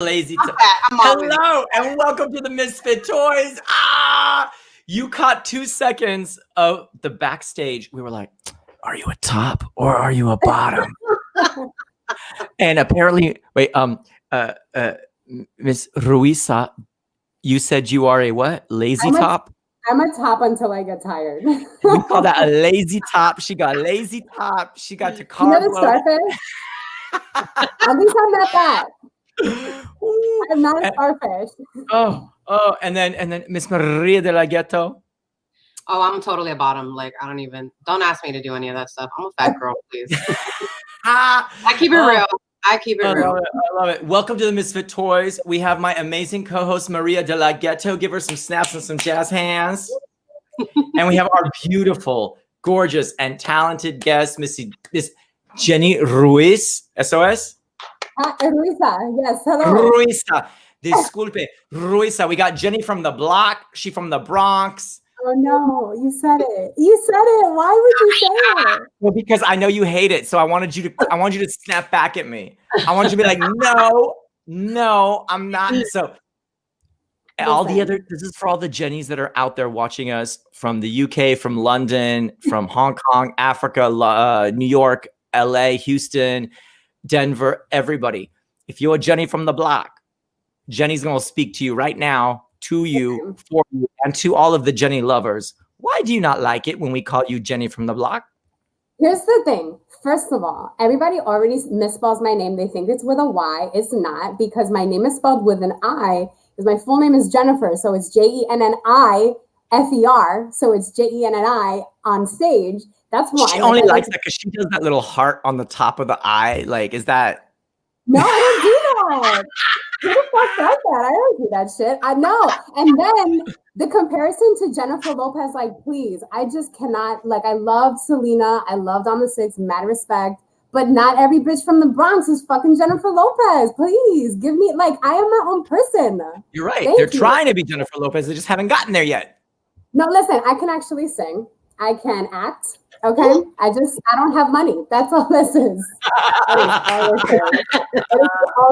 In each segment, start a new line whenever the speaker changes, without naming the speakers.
Lazy.
I'm always
Hello and welcome to the Misfit Toys. You caught 2 seconds of the backstage. We were like, "Are you a top or are you a bottom?" And apparently, wait, Miss Ruiza, you said you are a what? Lazy top?
I'm a top until I get tired.
We call that a lazy top. She got a lazy top. She got your
You know
carb
the
loaded.
starfish? At least I'm not that. I'm not a starfish.
Oh, and then Miss Maria de la Ghetto.
Oh, I'm totally a bottom. Like, don't ask me to do any of that stuff. I'm a fat girl, please. I keep it real. I keep it real.
I love it. Welcome to the Misfit Toys. We have my amazing co-host, Maria de la Ghetto. Give her some snaps and some jazz hands. And we have our beautiful, gorgeous, and talented guest, Miss Jenni Ruiz, SOS?
Ruiza, yes, hello.
Ruiza. Disculpe. Ruiza. We got Jenni from the block. She from the Bronx.
Oh no, you said it. You said it. Why would you say it?
Well, because I know you hate it, so I wanted you to snap back at me. I want you to be like, no, I'm not. So this is for all the Jennies that are out there watching us from the UK, from London, from Hong Kong, Africa, New York, LA, Houston, Denver, everybody. If you're a Jenni from the block, Jenni's gonna speak to you right now, to you, for you, and to all of the Jenni lovers. Why do you not like it when we call you Jenni from the block?
Here's the thing. First of all, everybody already misspells my name. They think it's with a Y. It's not, because my name is spelled with an I, because my full name is Jennifer. So it's Jennifer. So it's Jenni on stage. That's why.
She only likes that because she does that little heart on the top of the eye. Like, is that?
No, I don't do that. Who the fuck does that? I don't do that shit. I know. And then the comparison to Jennifer Lopez, like, please, I just cannot. Like, I loved Selena. I loved On the Six, mad respect. But not every bitch from the Bronx is fucking Jennifer Lopez. Please give me, like, I am my own person.
You're right. They're trying to be Jennifer Lopez. They just haven't gotten there yet.
No, listen, I can actually sing. I can act. Okay, I don't have money. That's all this is. That is the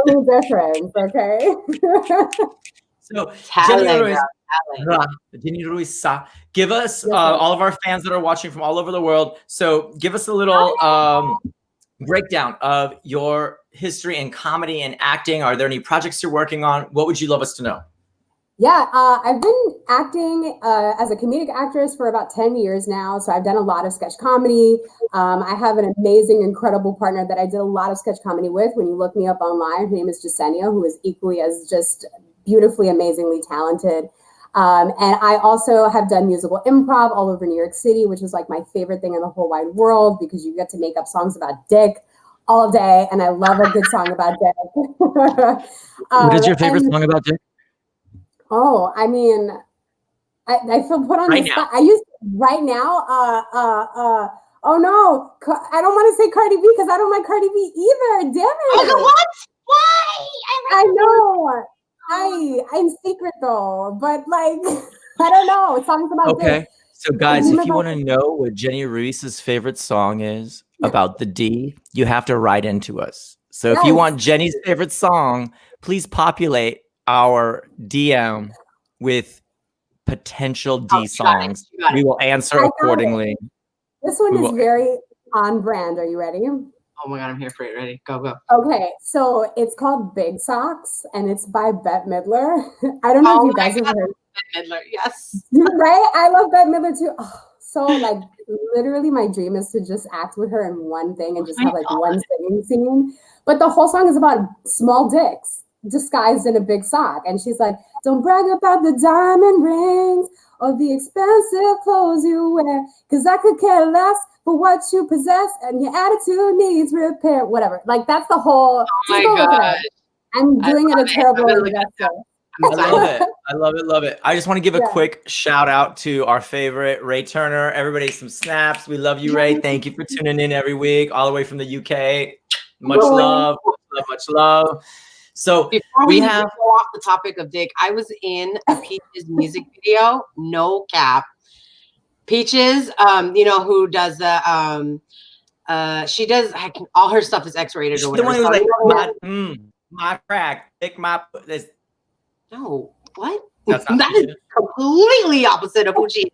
only difference. Okay.
So Jenni Ruiza, give us all of our fans that are watching from all over the world. So give us a little breakdown of your history in comedy and acting. Are there any projects you're working on? What would you love us to know?
Yeah, I've been acting as a comedic actress for about 10 years now. So I've done a lot of sketch comedy. I have an amazing, incredible partner that I did a lot of sketch comedy with. When you look me up online, her name is Jasenia, who is equally as just beautifully, amazingly talented. And I also have done musical improv all over New York City, which is like my favorite thing in the whole wide world, because you get to make up songs about dick all day. And I love a good song about dick.
What is your favorite song about dick?
Oh, I mean, I feel put on the spot. I used right now. Oh no, I don't want to say Cardi B because I don't like Cardi B either. Damn it!
Oh, what? Why?
I know. I'm secret though, but like I don't know. Songs about
dick. So guys, if you want to know what Jenni Ruiz's favorite song is about the D, you have to write into us. So if you want Jenni's favorite song, please populate our DM with potential D songs. We will answer accordingly.
This one is very on brand. Are you ready?
Oh my God, I'm here for it. Ready? Go.
Okay, so it's called Big Socks and it's by Bette Midler. I don't know if you guys have heard.
Bette Midler, yes.
Right? I love Bette Midler too. Oh, so like literally my dream is to just act with her in one thing and just have like one singing scene. But the whole song is about small dicks disguised in a big sock, and she's like, don't brag about the diamond rings or the expensive clothes you wear, because I could care less for what you possess and your attitude needs repair. Whatever, like that's the whole.
Oh my God,
I'm doing it a terrible way.
I love it. I just want to give a quick shout out to our favorite Ray Turner. Everybody, some snaps. We love you, Ray. Thank you for tuning in every week, all the way from the UK. Much love. So
before we have go off the topic of dick, I was in a Peaches music video, no cap. Peaches, you know who does the she does all her stuff is X-rated or whatever.
The one who's like my crack, lick my. This.
No, what?
That's not
that is completely opposite of Puchi.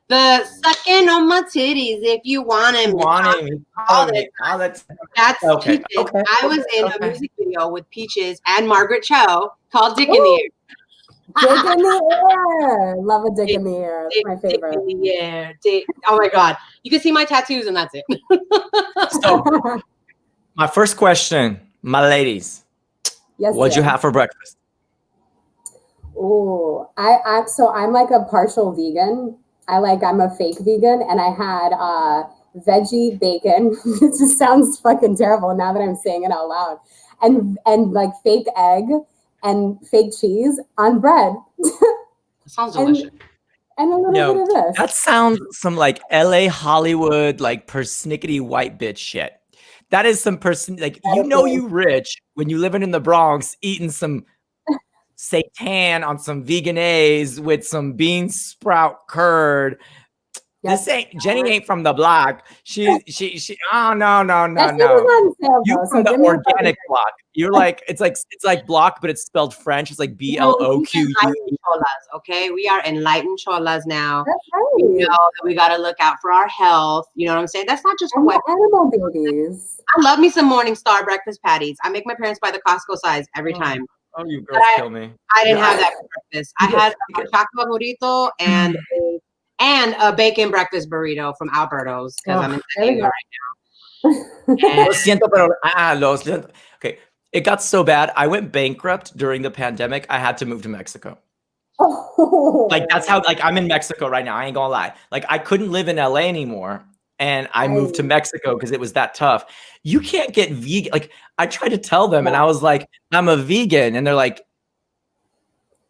The sucking on my titties if you want him. That's
okay.
Peaches.
Okay.
I was in a music video with Peaches and Margaret Cho called Dick in the Air.
Dick in the air. Love a dick in the air. That's my favorite.
Dick in the air. Oh my God. You can see my tattoos and that's it.
So, my first question, my ladies.
Yes.
What'd you have for breakfast?
Oh, so I'm like a partial vegan. I'm a fake vegan, and I had veggie bacon. It just sounds fucking terrible now that I'm saying it out loud. And like fake egg and fake cheese on bread.
Sounds delicious.
And a little bit of this.
That sounds some like LA Hollywood, like persnickety white bitch shit. That is some person like you rich when you living in the Bronx eating some seitan on some veganese with some bean sprout curd. Yes. This ain't Jenny ain't from the block. She oh no. You from the organic block. You're like it's like block, but it's spelled French. It's like BLOQU.
Okay, we are enlightened cholas now.
That's right.
We know that we gotta look out for our health. You know what I'm saying? That's not just for white
animal babies.
I love me some Morningstar breakfast patties. I make my parents buy the Costco size every time.
Oh, you girls kill me.
I didn't have that for breakfast. I had a chocolate burrito and a bacon breakfast burrito from Alberto's because I'm in San Diego right now.
Lo siento. Okay, it got so bad. I went bankrupt during the pandemic. I had to move to Mexico. Like that's how. Like I'm in Mexico right now. I ain't gonna lie. Like I couldn't live in LA anymore, and I moved to Mexico because it was that tough. You can't get vegan. Like I tried to tell them, and I was like, "I'm a vegan," and they're like,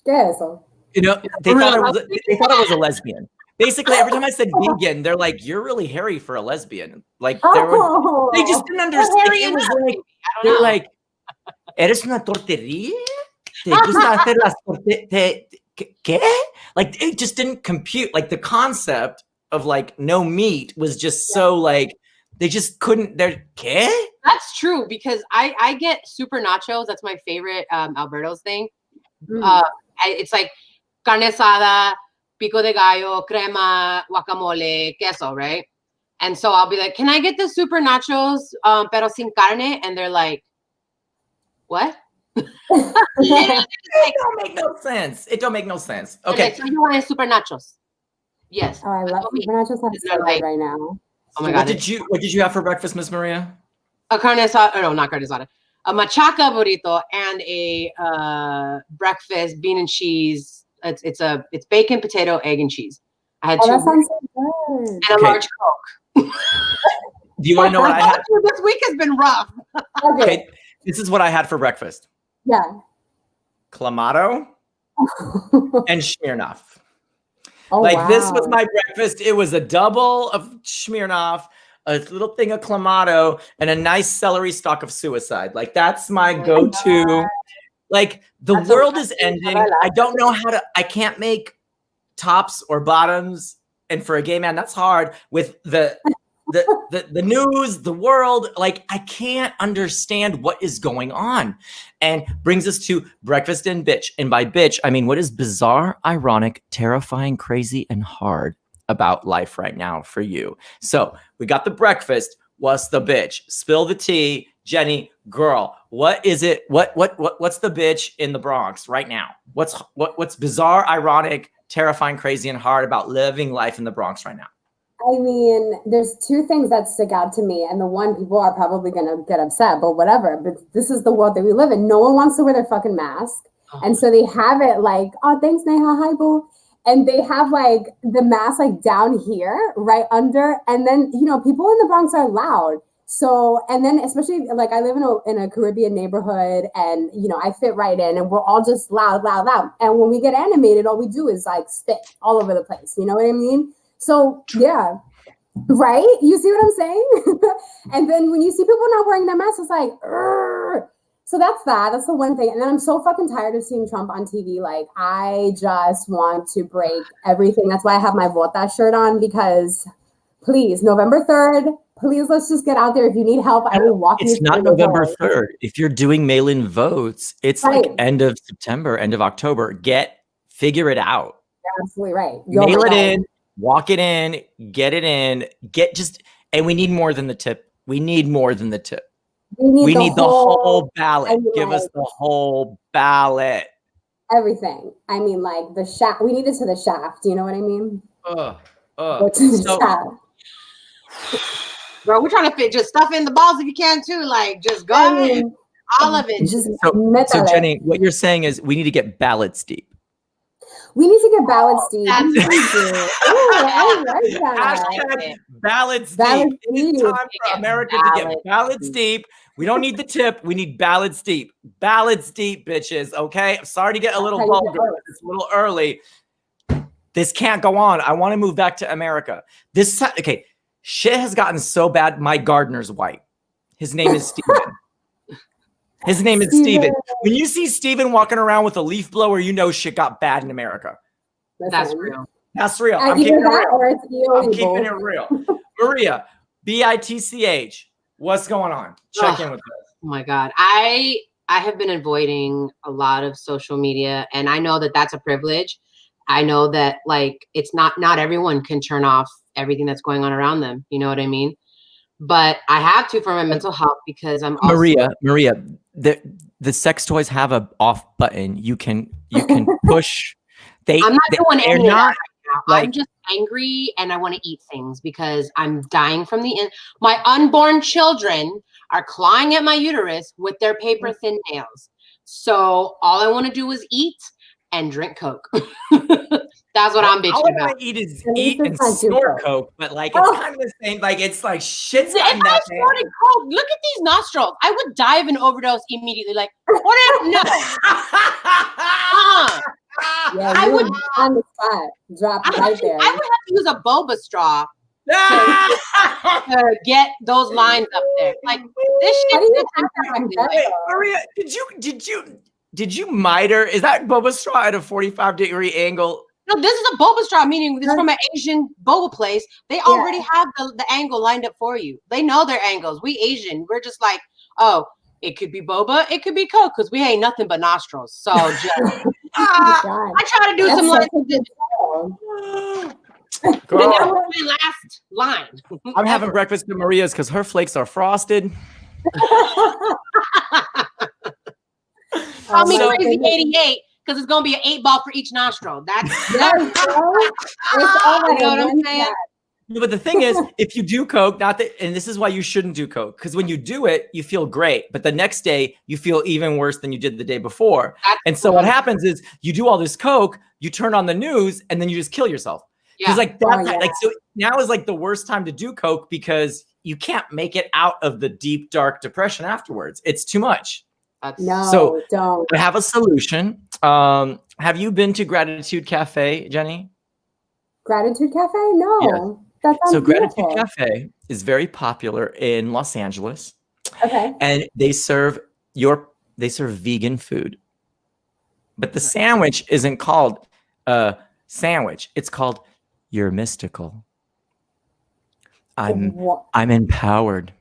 "Yes."
You know, they thought I was a lesbian. Basically, every time I said vegan, they're like, "You're really hairy for a lesbian." Like they just didn't understand. It was like they're like, "Eres una tortería? ¿Te gusta hacer las qué?" Like it just didn't compute. Like the concept of like no meat was just so like they just couldn't. They're ¿qué?
That's true because I get super nachos. That's my favorite Alberto's thing. It's like carne asada, pico de gallo, crema, guacamole, queso, right? And so I'll be like, "Can I get the super nachos, pero sin carne?" And they're like, "What?"
It don't make no sense. It don't make no sense. Okay.
So you want super nachos? Yes.
Oh, I love super nachos. I'm so good right now.
Oh my God.
What did you have for breakfast, Miss Maria?
A carne asada. No, not carne asada. A machaca burrito and a breakfast bean and cheese. It's bacon, potato, egg, and cheese. I had two.
That sounds so good.
And a large Coke.
Do you want to know what I had?
This week has been rough.
Okay. This is what I had for breakfast.
Yeah.
Clamato and Smirnoff. This was my breakfast. It was a double of Smirnoff, a little thing of Clamato, and a nice celery stalk of suicide. Like that's my go-to. Like the world is ending. I don't know how to. I can't make tops or bottoms, and for a gay man, that's hard. With the news, the world, like I can't understand what is going on. And brings us to breakfast and bitch. And by bitch, I mean what is bizarre, ironic, terrifying, crazy, and hard about life right now for you. So we got the breakfast. What's the bitch? Spill the tea. Jenny, girl, what is it? What's the bitch in the Bronx right now? What's bizarre, ironic, terrifying, crazy, and hard about living life in the Bronx right now?
I mean, there's two things that stick out to me. And the one, people are probably going to get upset, but whatever. But this is the world that we live in. No one wants to wear their fucking mask. And so they have it like, "Oh, thanks, Neha. Hi, boo." And they have like the mask like down here, right under. And then, you know, people in the Bronx are loud. So, and then especially like I live in a Caribbean neighborhood and, you know, I fit right in and we're all just loud. And when we get animated, all we do is like spit all over the place. You know what I mean? So yeah, right? You see what I'm saying? And then when you see people not wearing their masks, it's like, "Urgh." So that's the one thing. And then I'm so fucking tired of seeing Trump on TV. Like I just want to break everything. That's why I have my Vota shirt on because please, November 3rd, please, let's just get out there. If you need help, I will walk you
It's
through
not
the
November
doors.
3rd. If you're doing mail-in votes, it's like end of September, end of October. Figure it out.
You're absolutely right.
Mail it in, walk it in, get it in, and we need more than the tip. We need more than the tip. We need the whole ballot. Give us the whole ballot.
Everything. I mean, like the shaft. We need it to the shaft. Do you know what I mean?
Bro, we're trying to fit just stuff in the balls if you can too. Like, just go ahead. All of it.
So Jenny, what you're saying is we need to get ballots deep.
We need to get ballots deep.
That's
I like that.
Ballots deep. It's time for America to get ballots deep. We don't need the tip. We need ballots deep. Ballots deep, bitches. Okay. I'm sorry to get a little vulgar. It's a little early. This can't go on. I want to move back to America. Okay. Shit has gotten so bad. My gardener's white. His name is Steven. His name is Steven. When you see Steven walking around with a leaf blower, you know shit got bad in America.
That's real.
That's real. I'm keeping it real. Maria, BITCH. What's going on? Check in with us.
Oh my God. I have been avoiding a lot of social media, and I know that that's a privilege. I know that like it's not everyone can turn off everything that's going on around them. You know what I mean? But I have to for my mental health because I'm also
Maria, the sex toys have a off button. You can push.
I'm not doing any of that right now. I'm just angry and I want to eat things because I'm dying from my unborn children are clawing at my uterus with their paper thin nails. So all I want to do is eat and drink Coke. That's what I'm bitching
about.
All I
want to eat is eat and snort Coke, but like it's kind of the same. Like it's like shit's gotten that bad.
Coke, look at these nostrils. I would die of an overdose immediately. Like, what? No.
Yeah, I would on the spot drop right there.
I would have to use a boba straw to get those lines up there. Like this shit.
Wait, Maria, did you miter? Is that boba straw at a 45-degree angle?
No, this is a boba straw, meaning this is from an Asian boba place. They already have the angle lined up for you. They know their angles. We Asian, we're just like, oh, it could be boba, it could be Coke, because we ain't nothing but nostrils. So just, I try to do some lines.
Girl.
And that was my last line.
I'm having breakfast with Maria's because her flakes are frosted.
Call me Crazy 88 because it's gonna be an 8-ball for each nostril. That's
you know what I'm saying.
No, but the thing is, if you do Coke, and this is why you shouldn't do Coke, because when you do it, you feel great, but the next day you feel even worse than you did the day before. And so what happens is you do all this Coke, you turn on the news, and then you just kill yourself. Because so now is like the worst time to do Coke because you can't make it out of the deep, dark depression afterwards. It's too much.
Don't.
I have a solution. Have you been to Gratitude Cafe, Jenny?
Gratitude Cafe? No.
Yes. So Gratitude Cafe is very popular in Los Angeles.
Okay.
And they serve vegan food. But the sandwich isn't called a sandwich. It's called You're Mystical. I'm empowered.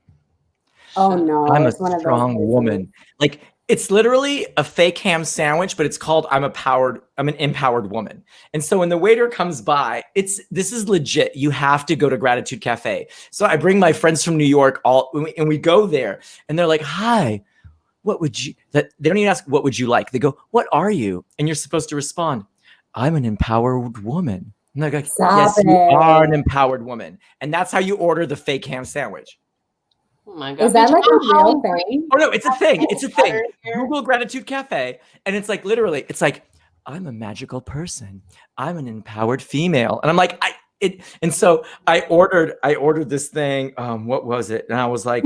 Oh no.
I'm a strong woman. Like it's literally a fake ham sandwich, but it's called I'm an empowered woman. And so when the waiter comes by, this is legit. You have to go to Gratitude Cafe. So I bring my friends from New York and we go there and they're like, hi, they don't even ask, what would you like? They go, what are you? And you're supposed to respond, I'm an empowered woman. And they're like, yes, you are an empowered woman. And that's how you order the fake ham sandwich.
Oh my God.
Is that like a real thing?
Oh no, it's a thing. It's a thing. Google Gratitude Cafe. And it's like, literally, it's like, I'm a magical person. I'm an empowered female. And I'm like, and so I ordered this thing. What was it? And I was like,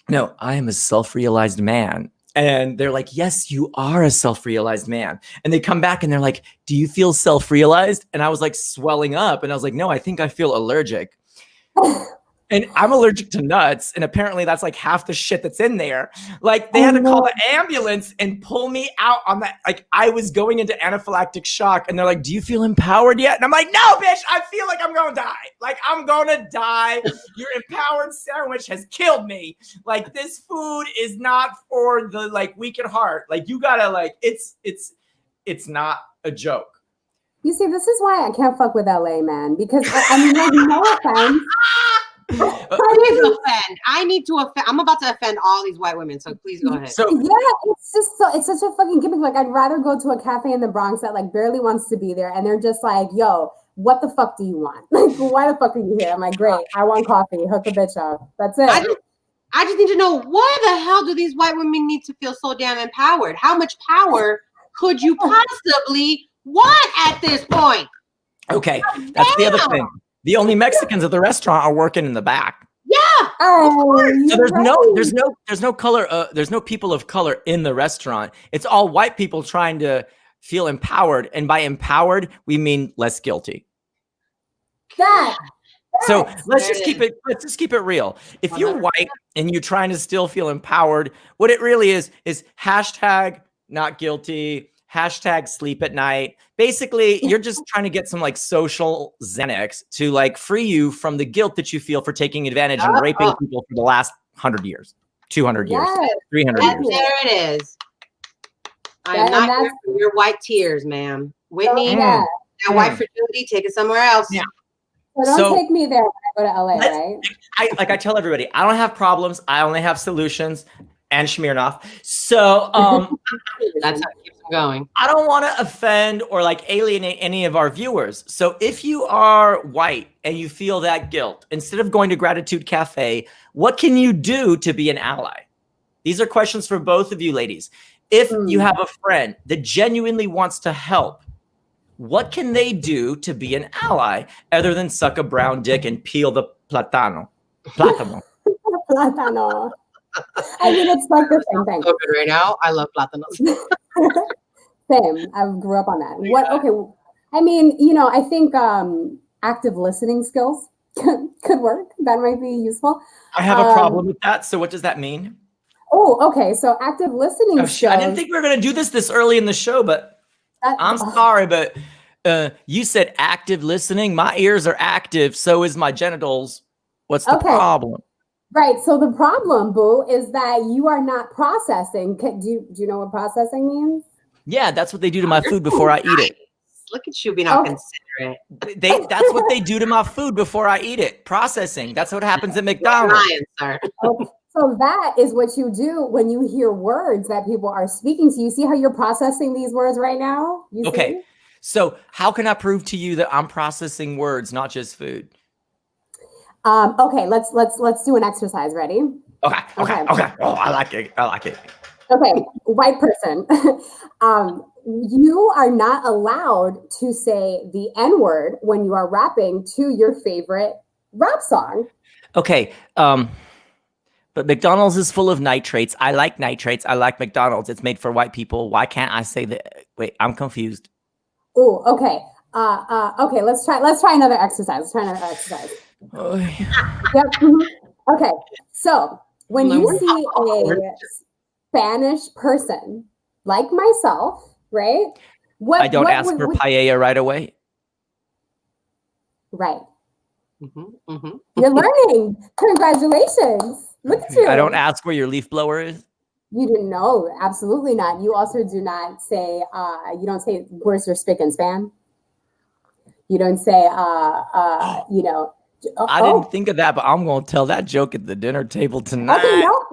no, I am a self-realized man. And they're like, yes, you are a self-realized man. And they come back and they're like, do you feel self-realized? And I was like swelling up. And I was like, no, I think I feel allergic. And I'm allergic to nuts. And apparently that's like half the shit that's in there. Like they had to call the ambulance and pull me out on that. Like I was going into anaphylactic shock and they're like, do you feel empowered yet? And I'm like, no, bitch, I feel like I'm going to die. Like I'm going to die. Your empowered sandwich has killed me. Like this food is not for the like weak at heart. Like you gotta like, it's not a joke.
You see, this is why I can't fuck with LA, man. Because I mean, like, no offense.
Please offend. I need to offend. I'm about to offend all these white women, so please go ahead.
So yeah, it's such a fucking gimmick. Like I'd rather go to a cafe in the Bronx that like barely wants to be there, and they're just like, "Yo, what the fuck do you want? Like, why the fuck are you here?" I'm like, "Great, I want coffee. Hook a bitch up. That's it."
I just need to know, why the hell do these white women need to feel so damn empowered? How much power could you possibly want at this point?
Okay, that's the other thing. The only Mexicans at the restaurant are working in the back.
Yeah.
So there's no color. There's no people of color in the restaurant. It's all white people trying to feel empowered, and by empowered we mean less guilty. So let's just keep it real. If you're white and you're trying to still feel empowered, what it really is hashtag not guilty. Hashtag sleep at night. Basically, you're just trying to get some like social Xanax to like free you from the guilt that you feel for taking advantage and raping people for the last 100 years, 200 years, 300 years.
There it is. I'm not here for your white tears, ma'am. Whitney, that white fragility, take it somewhere else.
Yeah.
So don't take me there when I go to LA, right?
I tell everybody, I don't have problems. I only have solutions. And Smirnoff. So
that's how it keeps them going.
I don't want to offend or like alienate any of our viewers. So if you are white and you feel that guilt, instead of going to Gratitude Cafe, what can you do to be an ally? These are questions for both of you ladies. If you have a friend that genuinely wants to help, what can they do to be an ally other than suck a brown dick and peel the plátano? Plátano.
Plátano. I mean, it's like the same thing.
So good right now. I love plátanos.
Same. I grew up on that. What? Okay. I mean, you know, I think active listening skills could work. That might be useful.
I have a problem with that. So what does that mean?
Oh, okay. So active listening skills.
I didn't think we were going to do this early in the show, but I'm sorry, but you said active listening. My ears are active. So is my genitals. What's the problem?
Right. So the problem, boo, is that you are not processing. Do you know what processing means?
Yeah, that's what they do to my food before I eat it.
Look at you being all considerate.
That's what they do to my food before I eat it. Processing. That's what happens at McDonald's.
So that is what you do when you hear words that people are speaking to you. See how you're processing these words right now?
Okay. So how can I prove to you that I'm processing words, not just food?
Okay, let's do an exercise. Ready?
Okay. Oh, I like it.
Okay, white person. You are not allowed to say the N-word when you are rapping to your favorite rap song.
Okay. But McDonald's is full of nitrates. I like nitrates. I like McDonald's. It's made for white people. Why can't I say that? Wait, I'm confused.
Oh, okay. Okay, let's try another exercise.
Oh, yeah.
Yep. Okay. So when you see a Spanish person like myself, right?
I don't ask for paella right away.
Right. You're learning. Congratulations. Look at you.
I don't ask where your leaf blower is.
You didn't know. Absolutely not. You also do not say, you don't say, where's your spick and span? You don't say, you know,
I didn't think of that, but I'm going to tell that joke at the dinner table tonight.
Okay, no.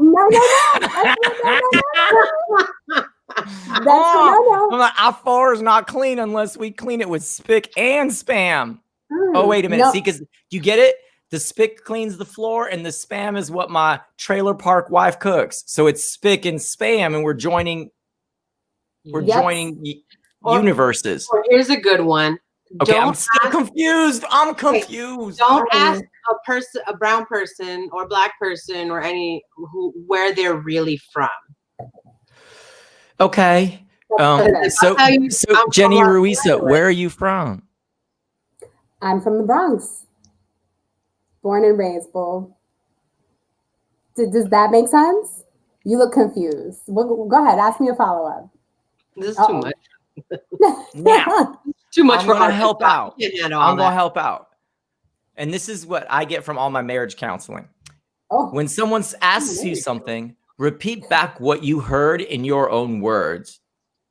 I'm like, our floor is not clean unless we clean it with spick and spam. Oh, wait a minute. No. See, because you get it? The spick cleans the floor and the spam is what my trailer park wife cooks. So it's spick and spam and we're joining universes.
Or here's a good one.
Okay, I'm still confused. I'm confused.
Don't ask a brown person or black person or where they're really from.
Okay. So Jenni Ruiza, where are you from?
I'm from the Bronx. Born and raised, bull. Does that make sense? You look confused. Go ahead. Ask me a follow-up.
This is too much.
Now,
too much
I'm
for
gonna
us.
help out. I'm gonna
that.
help out. And this is what I get from all my marriage counseling.
Oh.
When someone asks you something, repeat back what you heard in your own words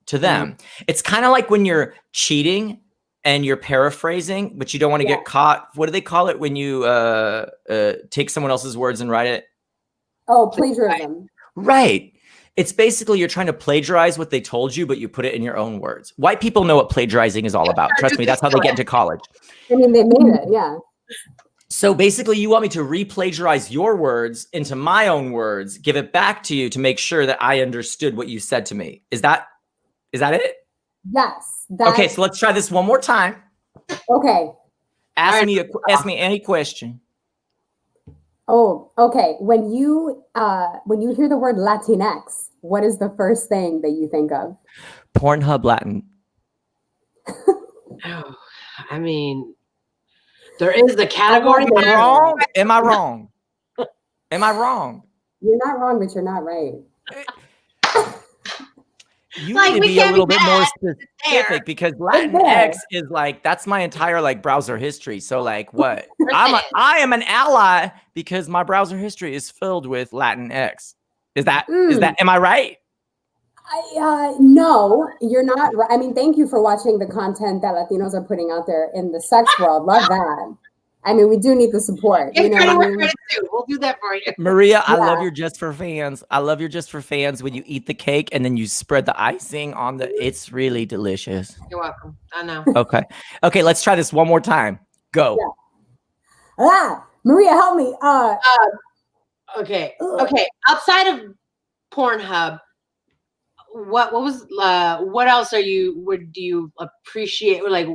to them. It's kind of like when you're cheating and you're paraphrasing, but you don't want to get caught. What do they call it when you take someone else's words and write it?
Oh, plagiarism.
Right. It's basically you're trying to plagiarize what they told you, but you put it in your own words. White people know what plagiarizing is all about. Trust me, that's how they get into college.
I mean, they made it, yeah.
So basically, you want me to re-plagiarize your words into my own words, give it back to you to make sure that I understood what you said to me. Is that it?
Yes.
Okay, so let's try this one more time.
Okay.
Ask me any question.
Oh, okay. When you hear the word Latinx, what is the first thing that you think of?
Pornhub Latin.
Oh, I mean, there is the category.
Am I wrong? Am I wrong? Am I wrong?
You're not wrong, but you're not right.
You need to be a little bit more specific because Latinx is like, that's my entire like browser history. So like what? I am an ally because my browser history is filled with Latinx. Is that, am I right?
No, you're not right. I mean, thank you for watching the content that Latinos are putting out there in the sex world. Love that. I mean, we do need the support. You know what I mean?
We'll do that for you.
Maria, I love your Just for Fans. I love your Just for Fans when you eat the cake and then you spread the icing on the, it's really delicious.
You're welcome. I know.
Okay. Okay, let's try this one more time. Go.
Yeah. Maria, help me.
Okay. Outside of Pornhub, what else do you appreciate, or like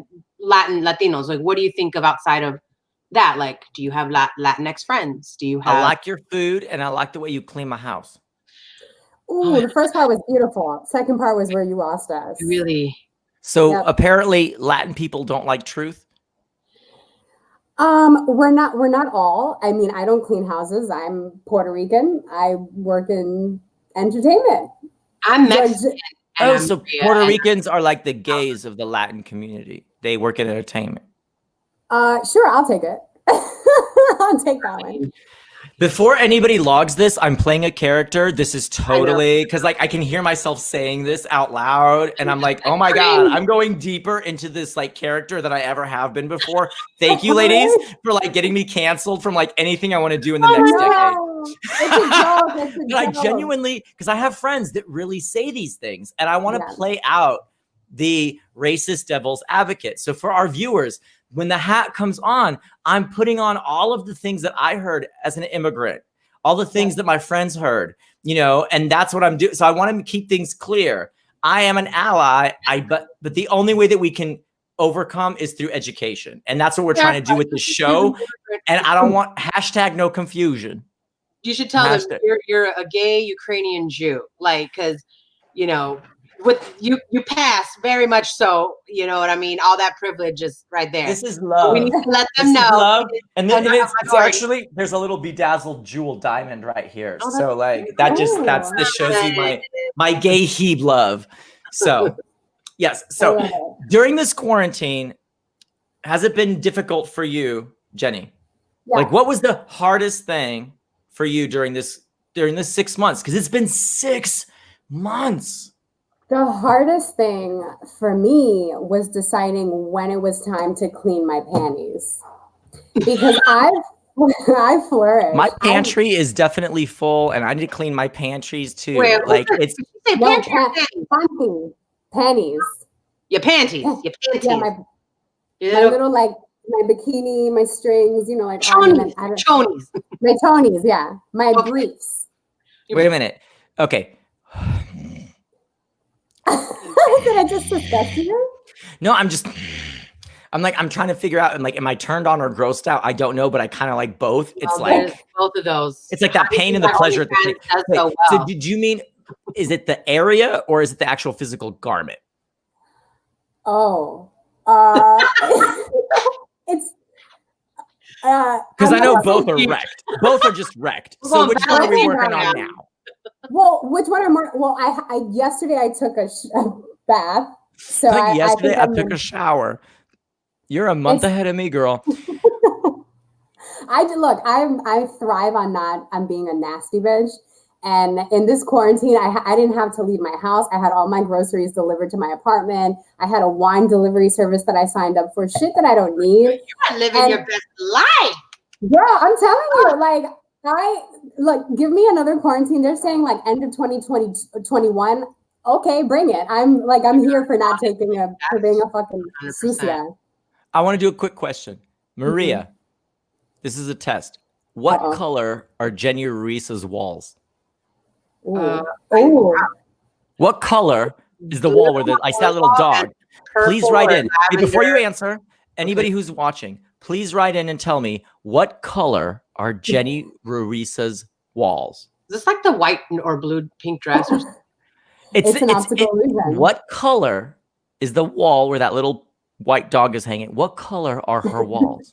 Latinos? Like, what do you think of outside of that? Like, do you have Latinx friends? Do you have?
I like your food and I like the way you clean my house.
Ooh, the first part was beautiful. Second part was where you lost us.
Really?
So apparently Latin people don't like truth.
We're not all. I mean, I don't clean houses. I'm Puerto Rican. I work in entertainment.
I'm Mexican.
Oh, so Puerto Ricans are like the gays of the Latin community. They work in entertainment.
Sure, I'll take it. I'll take that one.
Before anybody logs this, I'm playing a character. This is totally because like I can hear myself saying this out loud and I'm like, oh my God, I'm going deeper into this like character than I ever have been before. Thank you, ladies, for like getting me canceled from like anything I want to do in the next decade.
It's a joke. It's a
But I
joke.
genuinely, because I have friends that really say these things and I want to play out the racist devil's advocate. So for our viewers, when the hat comes on, I'm putting on all of the things that I heard as an immigrant, all the things that my friends heard, you know, and that's what I'm doing. So I want to keep things clear. I am an ally, but the only way that we can overcome is through education. And that's what we're trying to do with the show. And I don't want #no confusion.
You should tell them you're a gay Ukrainian Jew, like, because, you know, with you pass very much so, you know what I mean? All that privilege is right there.
This is love.
We need to let them know.
Love. And then it's actually, there's a little bedazzled jewel diamond right here. So like that this shows you my gay Hebe love. So yes. So during this quarantine, has it been difficult for you, Jenni? Yeah. Like what was the hardest thing for you during this 6 months? Because it's been 6 months.
The hardest thing for me was deciding when it was time to clean my panties, because I flourished.
My pantry is definitely full, and I need to clean my pantries too.
Wait,
like it's
panties.
Your panties.
Yeah, my little like my bikini, my strings. You know, like
chonies.
My chonies. Yeah, my briefs.
Wait a minute. Okay.
Did I just disgust you?
No, I'm trying to figure out, and like, am I turned on or grossed out? I don't know, but I kind of like both. It's like
both of those.
It's like that pain and the pleasure. So did you mean, is it the area or is it the actual physical garment?
Oh, it's
Because I know both are wrecked. Both are just wrecked. So which one are we working on now?
Well, which one am I? Well, I yesterday I took a bath. So
yesterday I took a shower. You're a month ahead of me, girl.
I thrive on being a nasty bitch. And in this quarantine, I didn't have to leave my house. I had all my groceries delivered to my apartment. I had a wine delivery service that I signed up for, shit that I don't need.
You are living your best life.
Girl, I'm telling you, like, give me another quarantine. They're saying like end of 2021. Okay, bring it. I'm here for not for being a fucking sucia.
I want to do a quick question. Maria, this is a test. What color are Jenni Ruiza's walls? What color is the wall where I see that little dog? Please write in. Before you answer, anybody who's watching, please write in and tell me what color are Jenni Ruiza's walls?
Is this like the white or blue pink dress? Or something?
It's an optical illusion.
What color is the wall where that little white dog is hanging? What color are her walls?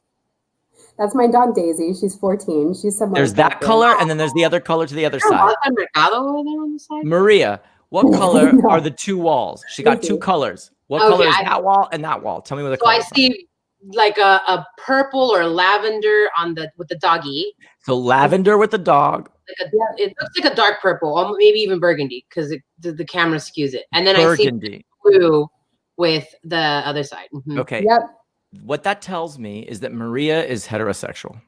That's my dog Daisy. She's 14. She's somewhere.
There's that color, and then there's the other color to the other side.
Side.
Maria, what color are the two walls? She got two colors. What color is that wall and that wall? Tell me what the color.
So I see like a purple or lavender with the doggy.
So lavender with the dog.
It looks like a dark purple, or maybe even burgundy, because the camera skews it. And then
burgundy.
I see blue with the other side.
Okay.
Yep.
What that tells me is that Maria is heterosexual.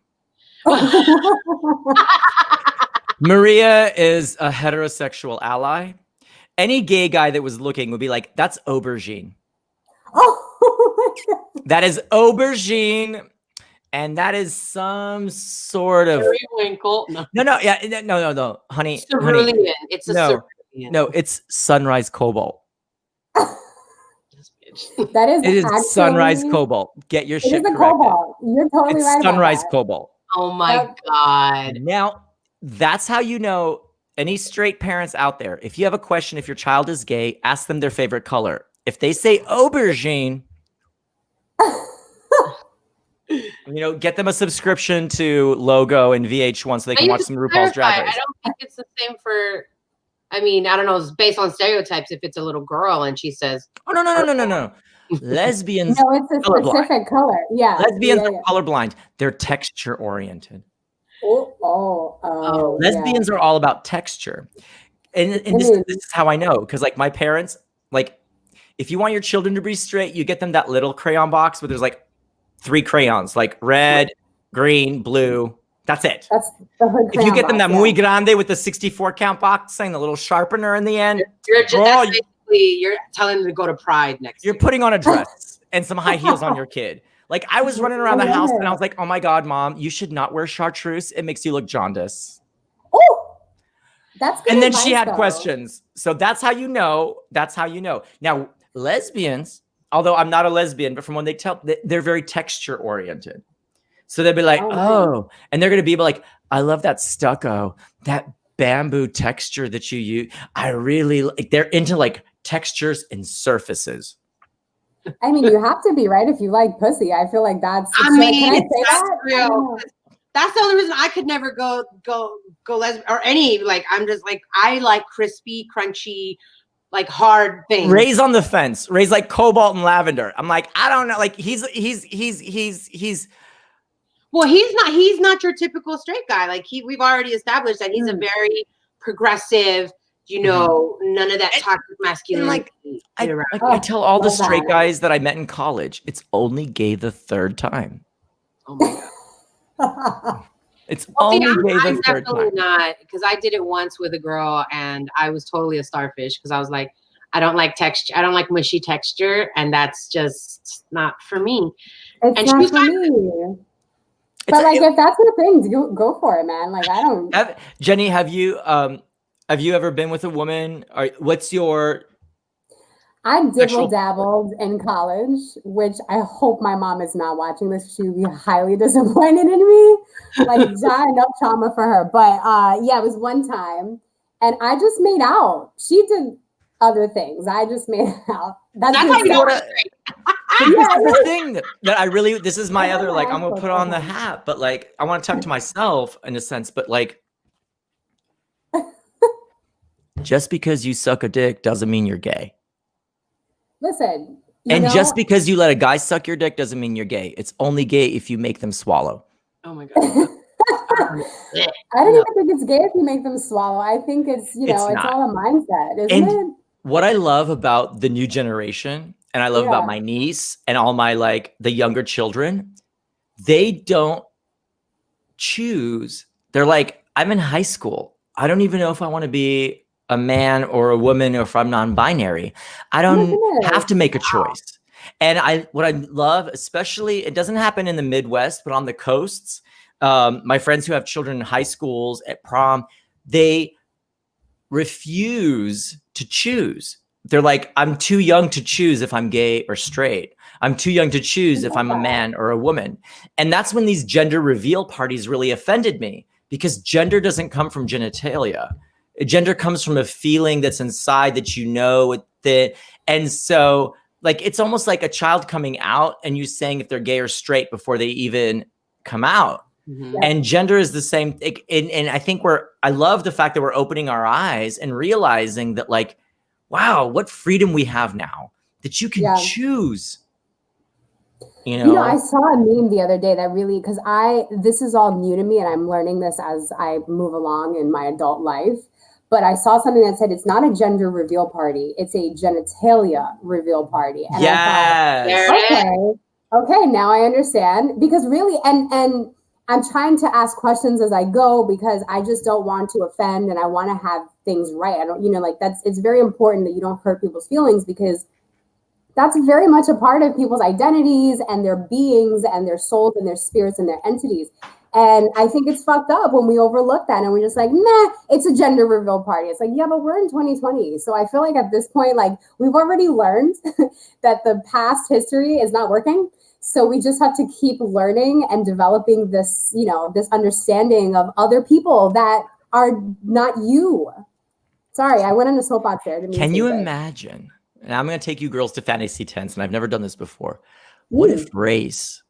Maria is a heterosexual ally. Any gay guy that was looking would be like, that's aubergine.
Oh,
that is aubergine. And that is some sort of
Winkle.
No, honey.
Cerulean.
Honey.
It's a cerulean.
No, it's sunrise cobalt.
That is
it is sunrise cobalt. Get your shit corrected.
Cobalt. You're totally right.
Sunrise cobalt.
Oh my God.
Now, that's how you know any straight parents out there. If you have a question, if your child is gay, ask them their favorite color. If they say aubergine, get them a subscription to Logo and VH1 so they can watch some RuPaul's Drag Race.
I don't think it's the same for. I mean, I don't know. It's based on stereotypes. If it's a little girl and she says,
"Oh no, lesbians."
No, it's a specific color. Yeah,
lesbians are colorblind. They're texture oriented. Lesbians are all about texture, and this is how I know, because like my parents, like if you want your children to be straight, you get them that little crayon box where there's like 3 crayons, like red, green, blue. That's it.
That's the hood
if you get them that muy grande with the 64 count box and the little sharpener in the end,
you're telling them to go to Pride next year.
You're putting on a dress and some high heels on your kid. Like I was running around the house and I was like, oh my God, Mom, you should not wear chartreuse. It makes you look jaundice.
Oh, that's good.
And then she had questions. So that's how you know. That's how you know. Now, lesbians, although I'm not a lesbian, but from when they tell, they're very texture oriented. So they'll be like, and they're going to be like, I love that stucco, that bamboo texture that you use. I really like, they're into like textures and surfaces.
I mean, you have to be, right? If you like pussy, I feel like that's,
can I say that? Real. That's the only reason I could never go lesbian or any, like, I'm just like, I like crispy, crunchy, like hard things.
Ray's on the fence. Ray's like cobalt and lavender. I'm like, I don't know. Like he's
well, he's not your typical straight guy. Like we've already established that he's a very progressive, none of that toxic masculinity.
I tell all the straight guys that I met in college, it's only gay the third time.
Oh my God.
It's only gay the third time.
I'm definitely not, because I did it once with a girl and I was totally a starfish because I was like, I don't like texture. I don't like mushy texture, and that's just not for me.
It's not for me. But if that's your thing, go for it, man. Like I don't.
Jenni, have you ever been with a woman? Or what's your?
I dabbled in college, which I hope my mom is not watching this. She would be highly disappointed in me. Like, enough trauma for her. But it was one time, and I just made out. She did other things. I just made out. That's how you know we're straight.
this is the thing that I really, this is my other, like, I'm going to put on the hat, but like, I want to talk to myself in a sense, but like, just because you suck a dick doesn't mean you're gay.
Listen.
And just because you let a guy suck your dick doesn't mean you're gay. It's only gay if you make them swallow.
Oh my God.
I don't even think it's gay if you make them swallow. I think it's, it's all a mindset, isn't it?
What I love about the new generation, and I love about my niece and all my, like, the younger children, they don't choose. They're like, I'm in high school. I don't even know if I want to be a man or a woman, or if I'm non-binary. I don't have to make a choice. And what I love, especially, it doesn't happen in the Midwest, but on the coasts, my friends who have children in high schools at prom, they refuse to choose. They're like, I'm too young to choose if I'm gay or straight. I'm too young to choose if I'm a man or a woman. And that's when these gender reveal parties really offended me, because gender doesn't come from genitalia. Gender comes from a feeling that's inside that that. And so, like, it's almost like a child coming out and you saying if they're gay or straight before they even come out. Mm-hmm. And gender is the same. And I think I love the fact that we're opening our eyes and realizing that, like, wow, what freedom we have now that you can choose.
I saw a meme the other day that really, because this is all new to me and I'm learning this as I move along in my adult life. But I saw something that said it's not a gender reveal party; it's a genitalia reveal party. And I thought, okay, now I understand. Because really, and I'm trying to ask questions as I go, because I just don't want to offend and I want to have things right. I don't, it's very important that you don't hurt people's feelings, because that's very much a part of people's identities and their beings and their souls and their spirits and their entities. And I think it's fucked up when we overlook that and we're just like, nah, it's a gender reveal party. It's like, yeah, but we're in 2020. So I feel like at this point, like, we've already learned that the past history is not working. So we just have to keep learning and developing this, this understanding of other people that are not you. Sorry, I went on a soapbox there.
Can you imagine? And I'm going to take you girls to fantasy tents, and I've never done this before. What if race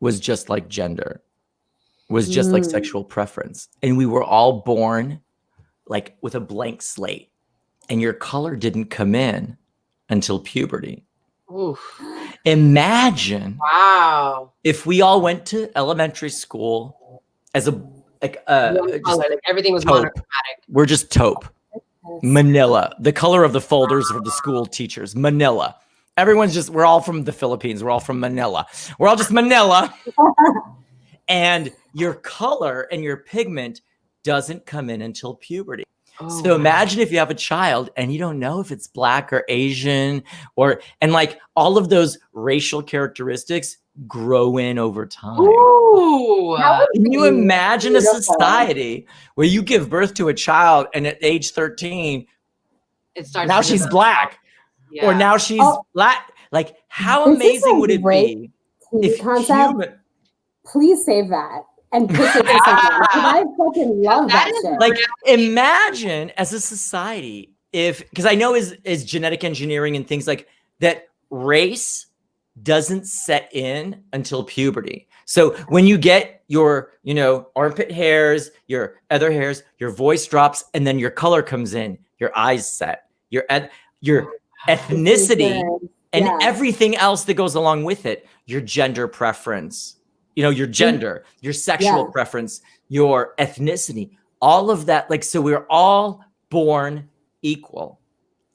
was just like gender? Was just like sexual preference, and we were all born like with a blank slate, and your color didn't come in until puberty. Oof. Imagine if we all went to elementary school as
everything was monochromatic.
We're just taupe. Manila, the color of the folders for the school teachers. Manila. We're all from the Philippines. We're all from Manila. We're all just Manila. And your color and your pigment doesn't come in until puberty. Oh, so imagine if you have a child and you don't know if it's Black or Asian and like all of those racial characteristics grow in over time. Ooh, can you imagine a society where you give birth to a child and at age 13, now she's Black or now she's Black? Like, how amazing would it be if
Please save that and pitch it to someone. I fucking love that shit.
Like, imagine as a society because I know is genetic engineering and things like that, race doesn't set in until puberty. So when you get your, armpit hairs, your other hairs, your voice drops, and then your color comes in, your eyes set, your ethnicity and everything else that goes along with it, your gender preference. Your gender, your sexual preference, your ethnicity, all of that. Like, so we're all born equal.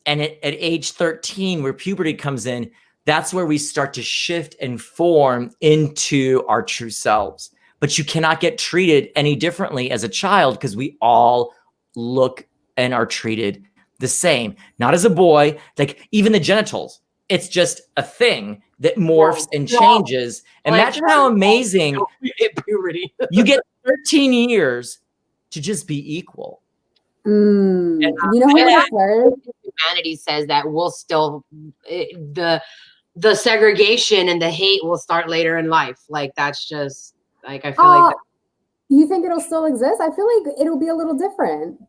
And at age 13, where puberty comes in, that's where we start to shift and form into our true selves. But you cannot get treated any differently as a child, because we all look and are treated the same. Not as a boy, like even the genitals. It's just a thing that morphs and changes. Imagine how amazing you get 13 years to just be equal.
And,
humanity says that we'll still the segregation and the hate will start later in life. Like, that's just like, I feel like
you think it'll still exist? I feel like it'll be a little different.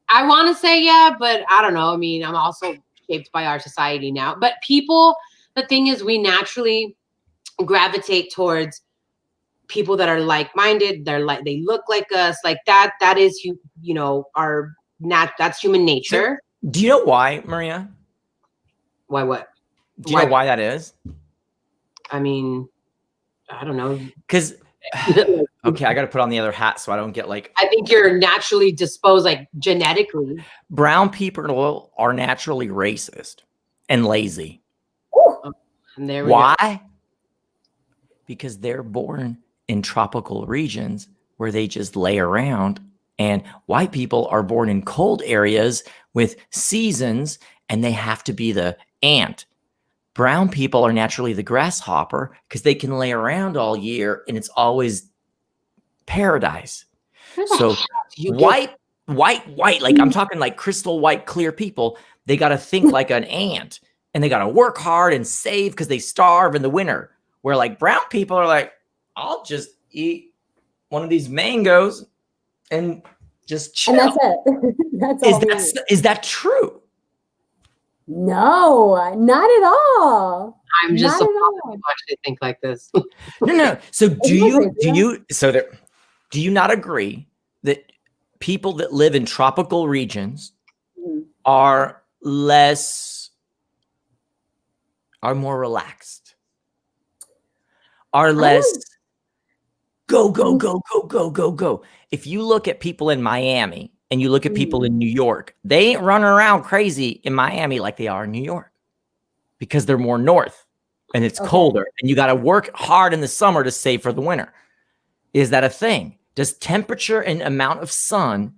I want to say but I don't know. I mean, I'm also shaped by our society now, but people the thing is we naturally gravitate towards people that are like-minded. They look like us. Like that is, that's human nature.
So, do you know why, Maria?
Why what?
Do you know why that is?
I mean, I don't know.
Because okay, I got to put on the other hat so I don't get like.
I think you're naturally disposed, like genetically.
Brown people are naturally racist and lazy.
And there
why? Go. Because they're born in tropical regions where they just lay around, and white people are born in cold areas with seasons, and they have to be the ant. Brown people are naturally the grasshopper because they can lay around all year and it's always paradise. So white, like I'm talking like crystal white, clear people, they got to think like an ant and they got to work hard and save because they starve in the winter. Where like brown people are like, I'll just eat one of these mangoes and just chill.
And that's it.
Is that true?
No, not at all.
I'm just surprised people actually think like this.
No. So do you not agree that people that live in tropical regions are more relaxed? Are less go. If you look at people in Miami and you look at people in New York, they ain't running around crazy in Miami like they are in New York because they're more north and it's colder and you got to work hard in the summer to save for the winter. Is that a thing? Does temperature and amount of sun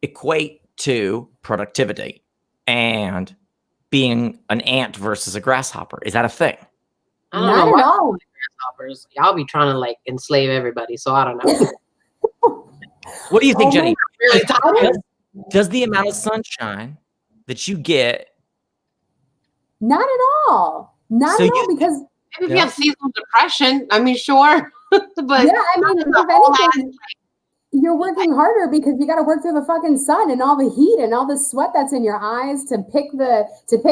equate to productivity and being an ant versus a grasshopper? Is that a thing?
Not at all. Grasshoppers. Y'all be trying to like enslave everybody, so I don't know.
What do you think, Jenni? Does the amount of sunshine that you get?
Not at all. Not at all, because
maybe if you have seasonal depression, I mean, sure. But
yeah, I mean, if anything, you're working harder because you got to work through the fucking sun and all the heat and all the sweat that's in your eyes to pick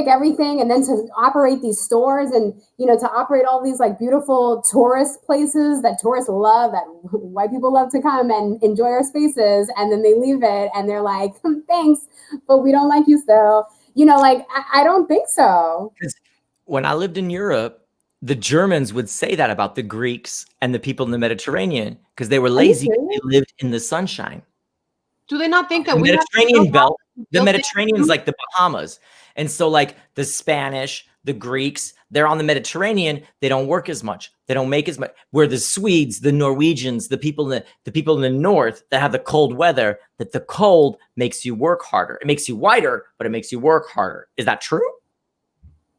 everything, and then to operate these stores and, to operate all these like beautiful tourist places that tourists love, that white people love to come and enjoy our spaces, and then they leave it and they're like, thanks, but we don't like you still. Like I don't think so.
When I lived in Europe, the Germans would say that about the Greeks and the people in the Mediterranean because they were lazy. They lived in the sunshine.
Do they not think that
the Mediterranean belt? The Mediterranean's like the Bahamas, and so like the Spanish, the Greeks, they're on the Mediterranean. They don't work as much. They don't make as much. Where the Swedes, the Norwegians, the people in the north that have the cold weather, that the cold makes you work harder. It makes you whiter, but it makes you work harder. Is that true?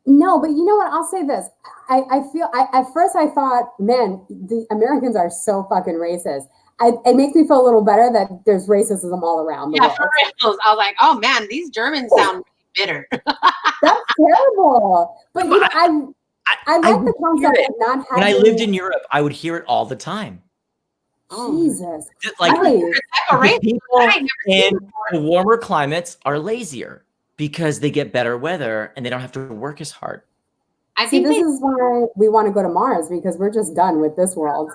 No, but you know what? I'll say this. I feel at first I thought, man, the Americans are so fucking racist. It makes me feel a little better that there's racism all around the world.
For real. I was like, oh man, these Germans sound bitter.
That's terrible. But I like the concept of not having.
When I lived in Europe, I would hear it all the time.
Jesus.
Like people in the warmer climates are lazier because they get better weather and they don't have to work as hard.
I think this is why we want to go to Mars, because we're just done with this world.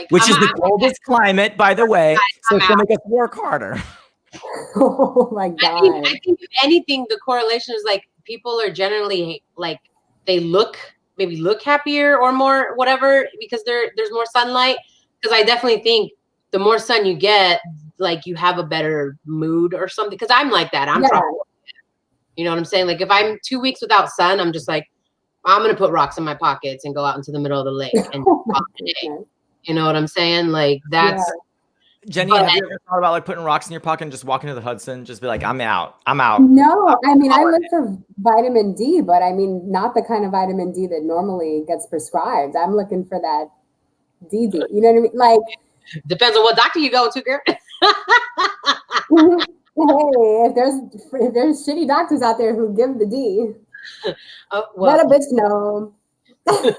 Which is the coldest climate, by the way. So it's going to make us work harder.
Oh my God.
I think if anything, the correlation is like people are generally like they maybe look happier or more whatever because there's more sunlight. Because I definitely think the more sun you get, like you have a better mood or something. Because I'm like that. I'm tropical. You know what I'm saying? Like if I'm 2 weeks without sun, I'm just like, I'm gonna put rocks in my pockets and go out into the middle of the lake and you know what I'm saying? Like that's
Jenni, have you ever thought about like putting rocks in your pocket and just walking to the Hudson, just be like, I'm out.
No, I mean I look for vitamin D, but I mean not the kind of vitamin D that normally gets prescribed. I'm looking for that DD. You know what I mean? Like
depends on what doctor you go to, girl.
Hey, if there's shitty doctors out there who give the D, let a bitch know. But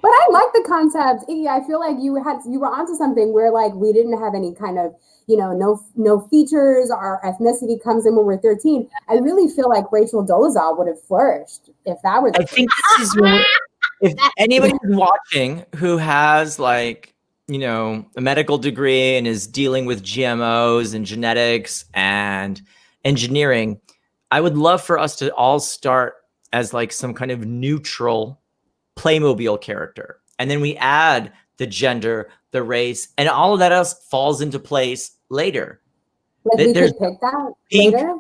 I like the concept, Iggy. I feel like you were onto something where like we didn't have any kind of, no features. Our ethnicity comes in when we're 13. I really feel like Rachel Dolezal would have flourished if that were the case.
I think this is when if anybody's watching who has like, a medical degree and is dealing with GMOs and genetics and engineering, I would love for us to all start as like some kind of neutral Playmobil character. And then we add the gender, the race, and all of that else falls into place later.
Like we could pick that later?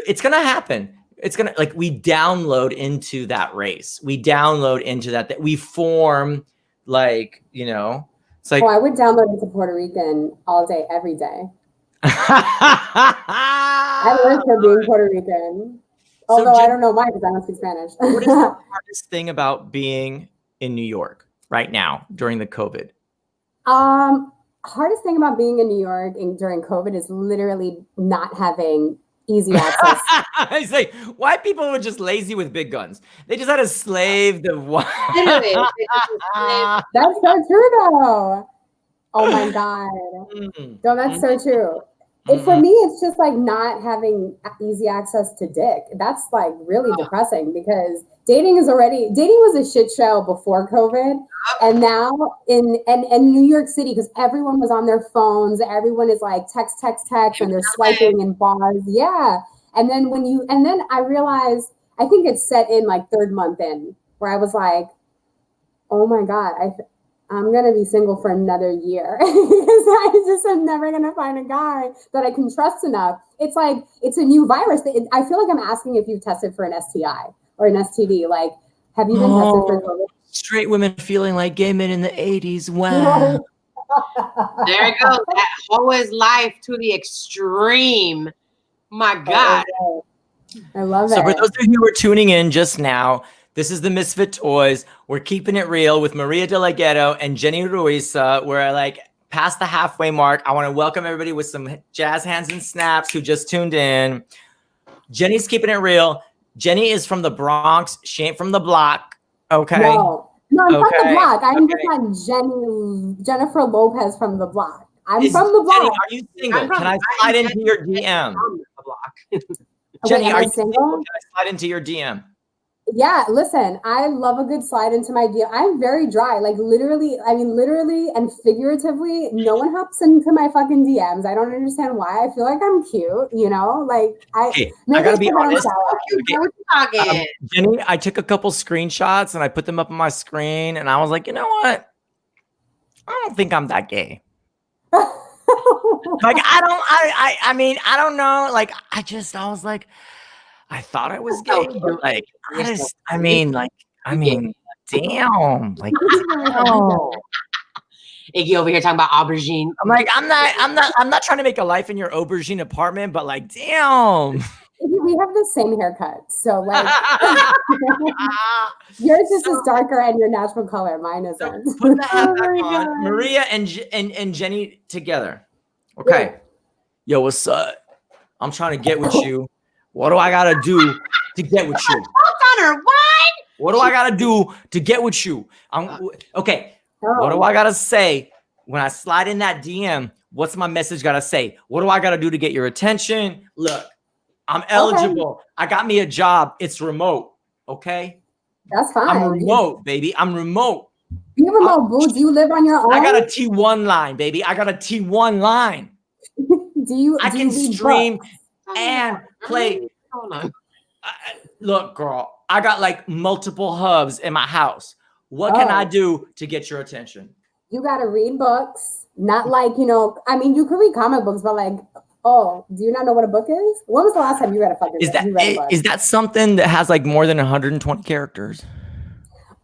It's going to happen. It's going to, like, we download into that race. We download into that we form, like, it's like.
Oh, I would download into Puerto Rican all day, every day. I live for being Puerto Rican. Although I don't know why, because I don't speak Spanish.
What is the hardest thing about being in New York right now during the COVID?
Hardest thing about being in New York during COVID is literally not having easy access.
I say white people were just lazy with big guns. They just had a slave the
Literally. That's so true though. Oh my God. No, that's so true. For me, it's just like not having easy access to dick. That's like really depressing because dating was a shit show before COVID. And now in New York City, because everyone was on their phones, everyone is like text, and they're swiping in bars. Yeah. And then I realized, I think it's set in like third month in, where I was like, oh my God, I'm going to be single for another year because I just am never going to find a guy that I can trust enough. It's like, it's a new virus. I feel like I'm asking if you've tested for an STI or an STD. Like, have you been tested for COVID?
Straight women feeling like gay men in the 80s. Wow.
There it goes. That always life to the extreme. My God.
I love it.
So for those of you who are tuning in just now, this is the Misfit Toys. We're keeping it real with Maria de la Ghetto and Jenni Ruiza. We're like past the halfway mark. I want to welcome everybody with some jazz hands and snaps who just tuned in. Jenni's keeping it real. Jenni is from the Bronx. She ain't from the block. Okay.
No, I'm from the block. I'm just not Jennifer Lopez from the block. I'm from the block.
Jenni, are you single? Can I slide into your DM? Jenni, are you single? Can I slide into your DM?
Yeah, listen, I love a good slide into my DM. I'm very dry, like literally and figuratively, no one hops into my fucking DMs. I don't understand why. I feel like I'm cute, like
I gotta be honest. Jenni, I took a couple screenshots and I put them up on my screen and I was like, you know what? I don't think I'm that gay. Like, I mean, I don't know. Like, I was like, I thought I was gay, but like, damn, like,
Iggy over here talking about aubergine.
I'm like, I'm not trying to make a life in your aubergine apartment, but like, damn.
We have the same haircut, so like, yours is just darker and your natural color. Mine isn't.
So put the hat back on. Maria and Jenni together. Okay. Yeah. Yo, what's up? I'm trying to get with you. What do I gotta do to get with you? What do I gotta do to get with you? Okay. What do I gotta say when I slide in that DM? What's my message gotta say? What do I gotta do to get your attention? Look, I'm eligible. Okay. I got me a job. It's remote. Okay.
That's fine.
I'm remote, baby. I'm remote.
You remote, boo. Do you live on your own?
I got a T1 line, baby. I got a T1 line. I can stream and play. Look, girl, I got like multiple hubs in my house. What can I do to get your attention?
You got to read books. Not like, you can read comic books, but like, do you not know what a book is? When was the last time you read a fucking book?
Is that something that has like more than 120 characters?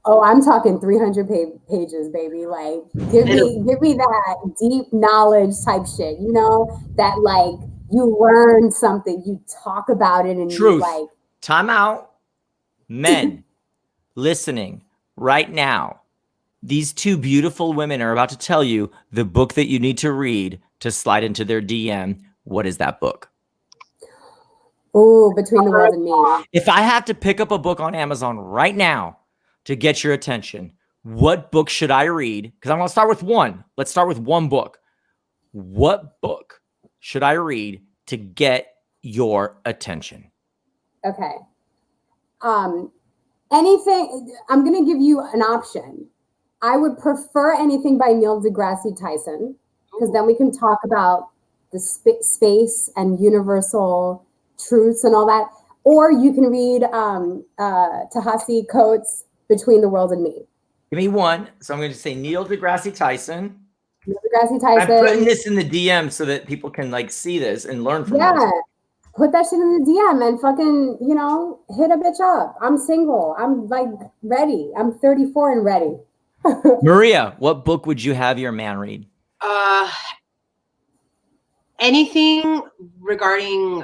Oh, I'm talking 300 pages, baby. Like, give me that deep knowledge type shit, that like, you learn something, you talk about it, and
Truth.
You like.
Time out. Men listening right now. These two beautiful women are about to tell you the book that you need to read to slide into their DM. What is that book?
Oh, Between the World and Me.
If I have to pick up a book on Amazon right now to get your attention, what book should I read? Because I'm going to start with one. Let's start with one book. What book should I read to get your attention?
Okay. Anything, I'm going to give you an option. I would prefer anything by Neil deGrasse Tyson, because then we can talk about the space and universal truths and all that. Or you can read Ta-Nehisi Coates' Between the World and Me.
Give me one. So I'm going to say Neil deGrasse Tyson.
Neil deGrasse Tyson.
I'm putting this in the DM so that people can like see this and learn from this.
Put that shit in the DM and fucking, you know, hit a bitch up. I'm single. I'm like ready. I'm 34 and ready.
Maria, what book would you have your man read?
Anything regarding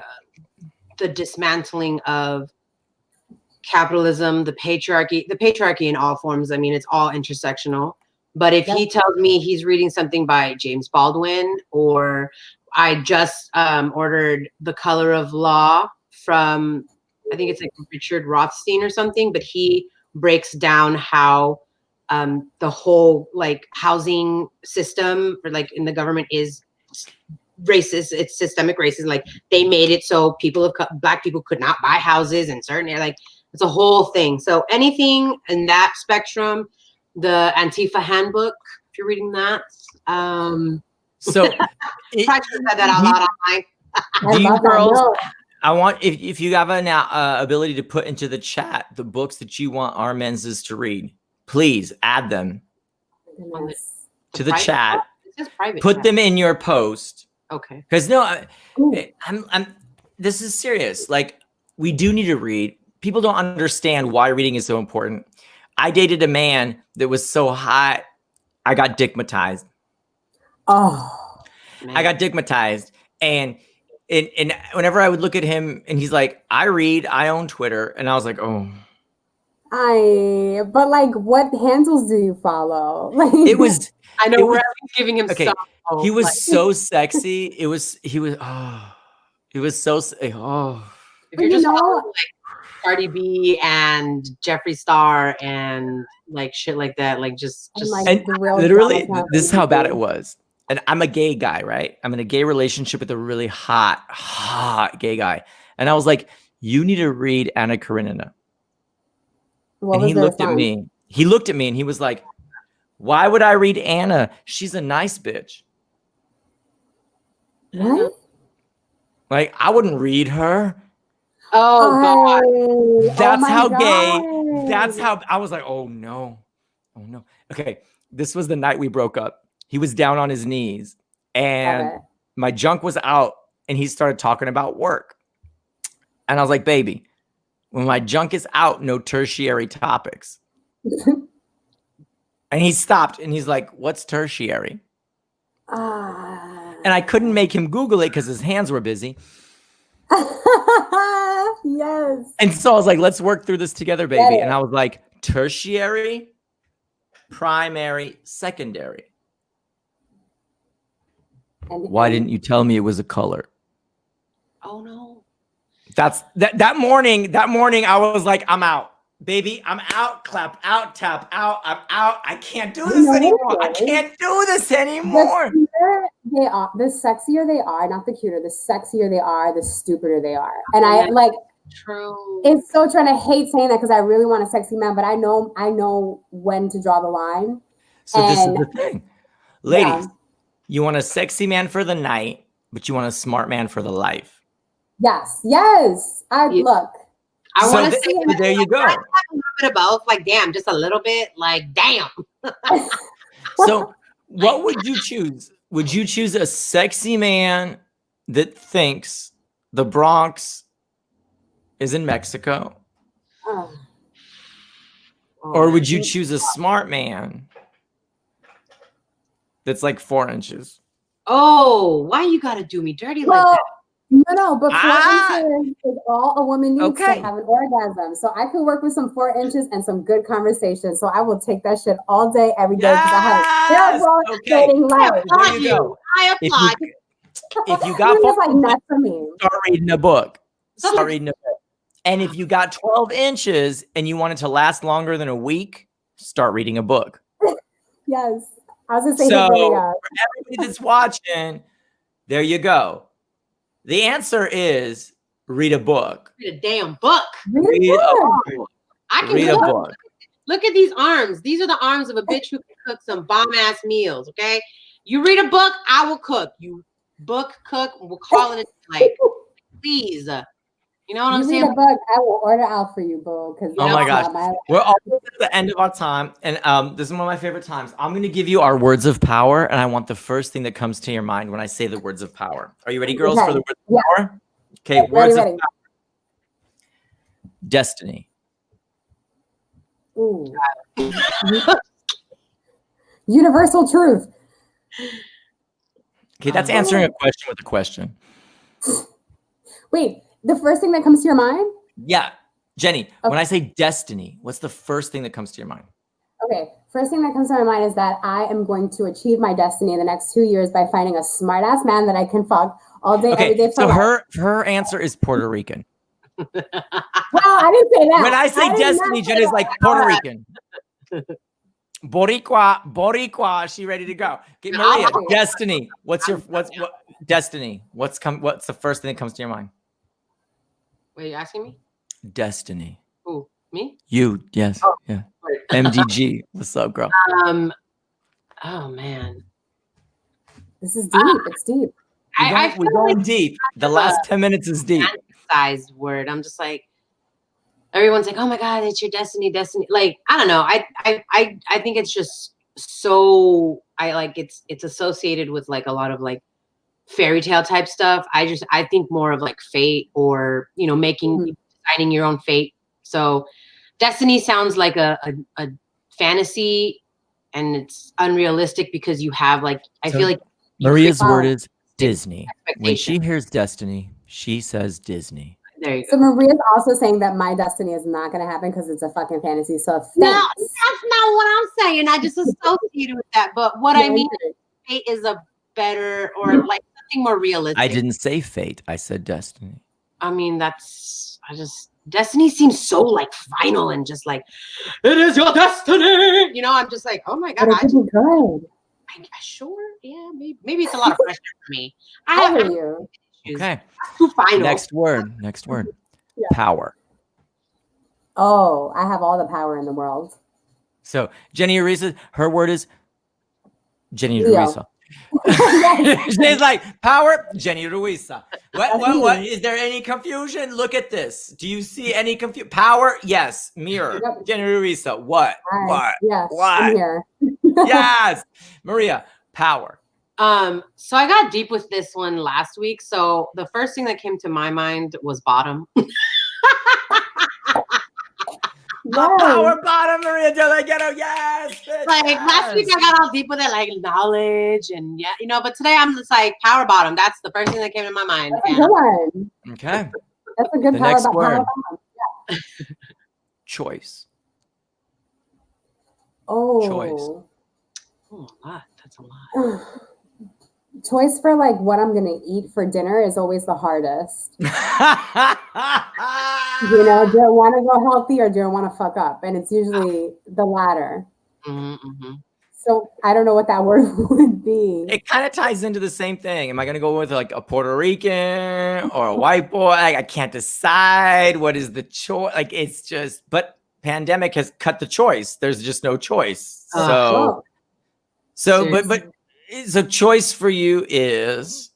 the dismantling of capitalism, the patriarchy in all forms. I mean, it's all intersectional. But if he tells me he's reading something by James Baldwin, or I just ordered The Color of Law from, I think it's like Richard Rothstein or something, but he breaks down how the whole like housing system or like in the government is racist. It's systemic racism. Like they made it so black people could not buy houses in certain areas. Like it's a whole thing. So anything in that spectrum, the Antifa handbook, if you're reading that.
So
I said that out loud online.
Do you girls, I want, if you have an ability to put into the chat the books that you want our menses to read, please add them to the chat. Put them in your post.
Okay.
Because no, this is serious. Like we do need to read. People don't understand why reading is so important. I dated a man that was so hot, I got digmatized.
Oh,
man. I got digmatized. And whenever I would look at him and he's like, I read, I own Twitter. And I was like, oh.
But like, what handles do you follow? Like,
it was,
I know we're giving him
okay.
some.
He was so sexy. He was so, oh.
If you're just following, like Cardi B and Jeffree Star and like shit like that, like just
and literally, this is how bad it was. And I'm a gay guy, right? I'm in a gay relationship with a really hot gay guy. And I was like, you need to read Anna Karenina. And he looked at me. He looked at me and he was like, why would I read Anna? She's a nice bitch.
What?
Like, I wouldn't read her.
Oh, God.
That's how gay. That's how I was like, oh, no. Oh, no. Okay. This was the night we broke up. He was down on his knees and my junk was out and he started talking about work. And I was like, baby, when my junk is out, no tertiary topics. And he stopped and he's like, what's tertiary? And I couldn't make him Google it because his hands were busy.
Yes.
And so I was like, let's work through this together, baby. And I was like, tertiary, primary, secondary. Why didn't you tell me it was a color?
Oh no.
That morning I was like, I'm out. Baby, I'm out. Clap out, tap out. I'm out. I can't do this anymore. I can't do this anymore.
The sexier they are, not the cuter, the sexier they are, the stupider they are. And I like,
true.
It's so trying to hate saying that because I really want a sexy man, but I know when to draw the line.
So this is the thing. Ladies, you want a sexy man for the night, but you want a smart man for the life.
Yes. Look.
I want to see.
There you go.
A little bit of both. Like, damn, just a little bit. Like, damn.
So, what would you choose? Would you choose a sexy man that thinks the Bronx is in Mexico? Or would you choose a smart man that's like 4 inches?
Oh, why you gotta do me dirty like that?
No, but 4 inches is all a woman needs to have an orgasm. So I could work with some 4 inches and some good conversation. So I will take that shit all day, every day, because I have a terrible dating life.
I applaud you.
If you got
like not for me.
Start reading a book. And if you got 12 inches and you want it to last longer than a week, start reading a book.
Yes. I was gonna say
so for everybody that's watching, There you go. The answer is read a book.
Read a damn book.
Read a book.
I can
Read a book.
Look at these arms. These are the arms of a bitch who can cook some bomb-ass meals, okay? You read a book, I will cook. You book, cook, we'll call it a night. Please. You know what I'm saying?
Read a book, I will order out for you, boo.
Oh my gosh. We're almost at the end of our time. And this is one of my favorite times. I'm going to give you our words of power. And I want the first thing that comes to your mind when I say the words of power. Are you ready, girls, for the words of power? Okay, words of power. Destiny.
Ooh. Universal truth.
Okay, that's answering a question with a question.
Wait, the first thing that comes to your mind?
Yeah. Jenny, when I say destiny, what's the first thing that comes to your mind?
Okay, first thing that comes to my mind is that I am going to achieve my destiny in the next 2 years by finding a smart-ass man that I can fuck all day, every day.
So her answer is Puerto Rican.
Well, I didn't say that.
When I say destiny, Jenny's like Puerto Rican. Boricua, she ready to go. Okay, Maria, destiny. What's destiny? What's the first thing that comes to your mind?
Wait, you asking me?
Destiny.
Who? Me?
You, yes.
Oh,
yeah. MDG. What's up, girl?
Oh man.
This is deep. It's deep.
We're going deep. The last 10 minutes is deep.
Sized word. I'm just like, everyone's like, oh my God, it's your destiny. Like, I don't know. I think it's just so it's associated with like a lot of like fairy tale type stuff. I think more of like fate or, you know, designing your own fate. So destiny sounds like a fantasy, and it's unrealistic because you have like, I feel like
Maria's word is Disney. When she hears destiny, she says Disney.
There you go.
So Maria's also saying that my destiny is not going to happen because it's a fucking fantasy. So
no, that's not what I'm saying. I just associated with that. But what I mean, fate is a better or like something more realistic.
I didn't say fate. I said destiny.
I mean, destiny seems so like final and just like, it is your destiny. You know, I'm just like, oh my God. Sure. Yeah, maybe it's a lot of pressure for me. I have you.
Okay.
Too final.
Next word. Yeah. Power.
Oh, I have all the power in the world.
So Jenni Ruiza, her word is Jenni Ruiza. She's like power, Jenni Ruiza. What? Is there any confusion? Look at this. Do you see any confusion? Power? Yes. Mirror. Yep. Jenni Ruiza. What? What?
Yes.
What?
I'm here.
Yes. Maria, power.
So I got deep with this one last week. So the first thing that came to my mind was bottom.
Power bottom, Maria de la Ghetto. Yes.
Like last week I got all deep with it, like knowledge and yeah, you know, but today I'm just like power bottom. That's the first thing that came to my mind.
That's a good one.
Okay.
That's a good
the next word.
Yeah.
Choice.
Oh.
Choice.
Oh, a lot. That's a lot.
Choice for like what I'm gonna eat for dinner is always the hardest. You know, do I want to go healthy or do I want to fuck up? And it's usually the latter.
Mm-hmm.
So I don't know what that word would be.
It kind of ties into the same thing. Am I gonna go with like a Puerto Rican or a white boy? I can't decide what is the choice. Like it's just, but pandemic has cut the choice. There's just no choice. So choice for you is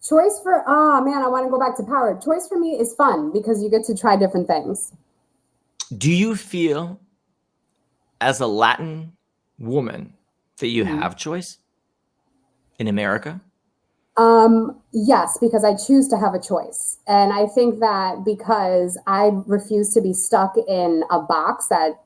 choice for, oh man, I want to go back to power. Choice for me is fun because you get to try different things.
Do you feel as a Latin woman that you have choice in America?
Yes, because I choose to have a choice. And I think that because I refuse to be stuck in a box that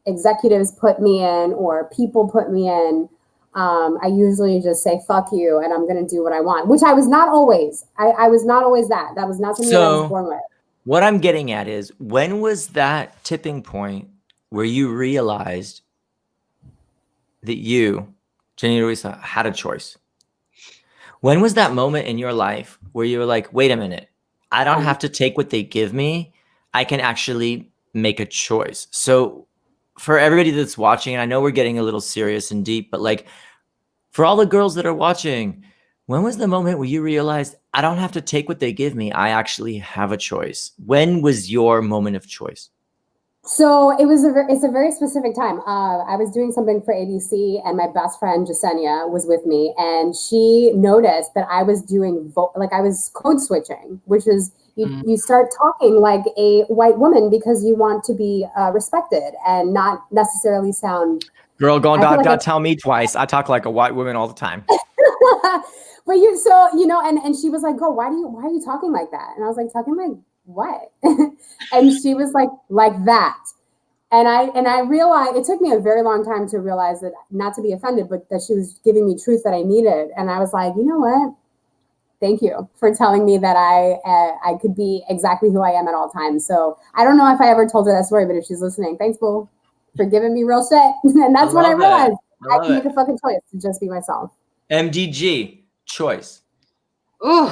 executives put me in or people put me in, I usually just say, fuck you, and I'm going to do what I want, which I was not always. I was not always that. That was not something that I was born with.
What I'm getting at is, when was that tipping point where you realized that you, Jenni Ruiza, had a choice? When was that moment in your life where you were like, wait a minute, I don't have to take what they give me. I can actually make a choice. So for everybody that's watching, and I know we're getting a little serious and deep, but like for all the girls that are watching, When was the moment where you realized I don't have to take what they give me? I actually have a choice. When was your moment of choice?
So it's a very specific time. I was doing something for ABC, and my best friend Jasenia was with me, and she noticed that I was doing I was code switching, which is you start talking like a white woman because you want to be respected and not necessarily sound.
Girl, God tell me twice. I talk like a white woman all the time.
But and she was like, "Girl, why are you talking like that?" And I was like, "Talking like what?" And she was like that. And I realized it took me a very long time to realize that, not to be offended, but that she was giving me truth that I needed. And I was like, you know what? Thank you for telling me that I could be exactly who I am at all times. So I don't know if I ever told her that story, but if she's listening, thanks, boo, for giving me real shit. And that's when I realized I can make a fucking choice to just be myself.
MDG, choice.
Ooh,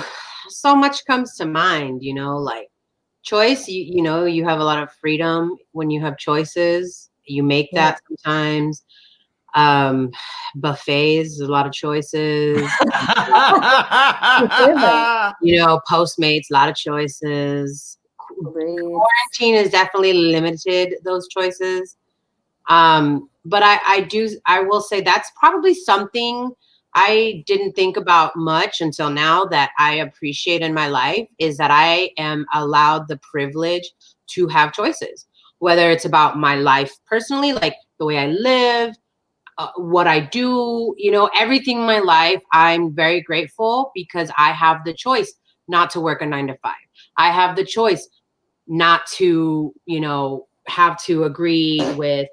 so much comes to mind, like choice. You have a lot of freedom when you have choices. You make that sometimes. Buffets, a lot of choices. Postmates, a lot of choices. Quarantine has definitely limited those choices. But I will say that's probably something I didn't think about much until now that I appreciate in my life, is that I am allowed the privilege to have choices, whether it's about my life personally, like the way I live, what I do, everything in my life. I'm very grateful because I have the choice not to work a 9 to 5. I have the choice not to, have to agree with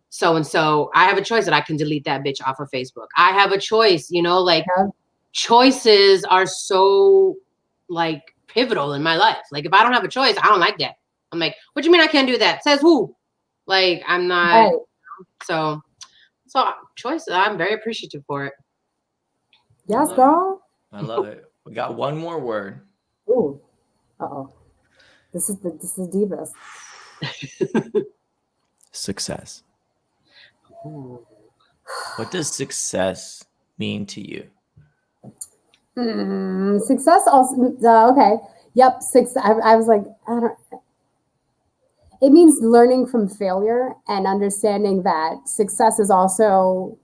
so-and-so. I have a choice that I can delete that bitch off of Facebook. I have a choice, choices are so pivotal in my life. Like, if I don't have a choice, I don't like that. I'm like, what do you mean I can't do that? Says who? Like, I'm not. Right. So choices, I'm very appreciative for it.
Yes, girl.
I love it. We got one more word.
Ooh. Uh-oh. This is deepest.
Success. What does success mean to you?
Success also, okay. Yep. I was like, I don't. It means learning from failure and understanding that success is also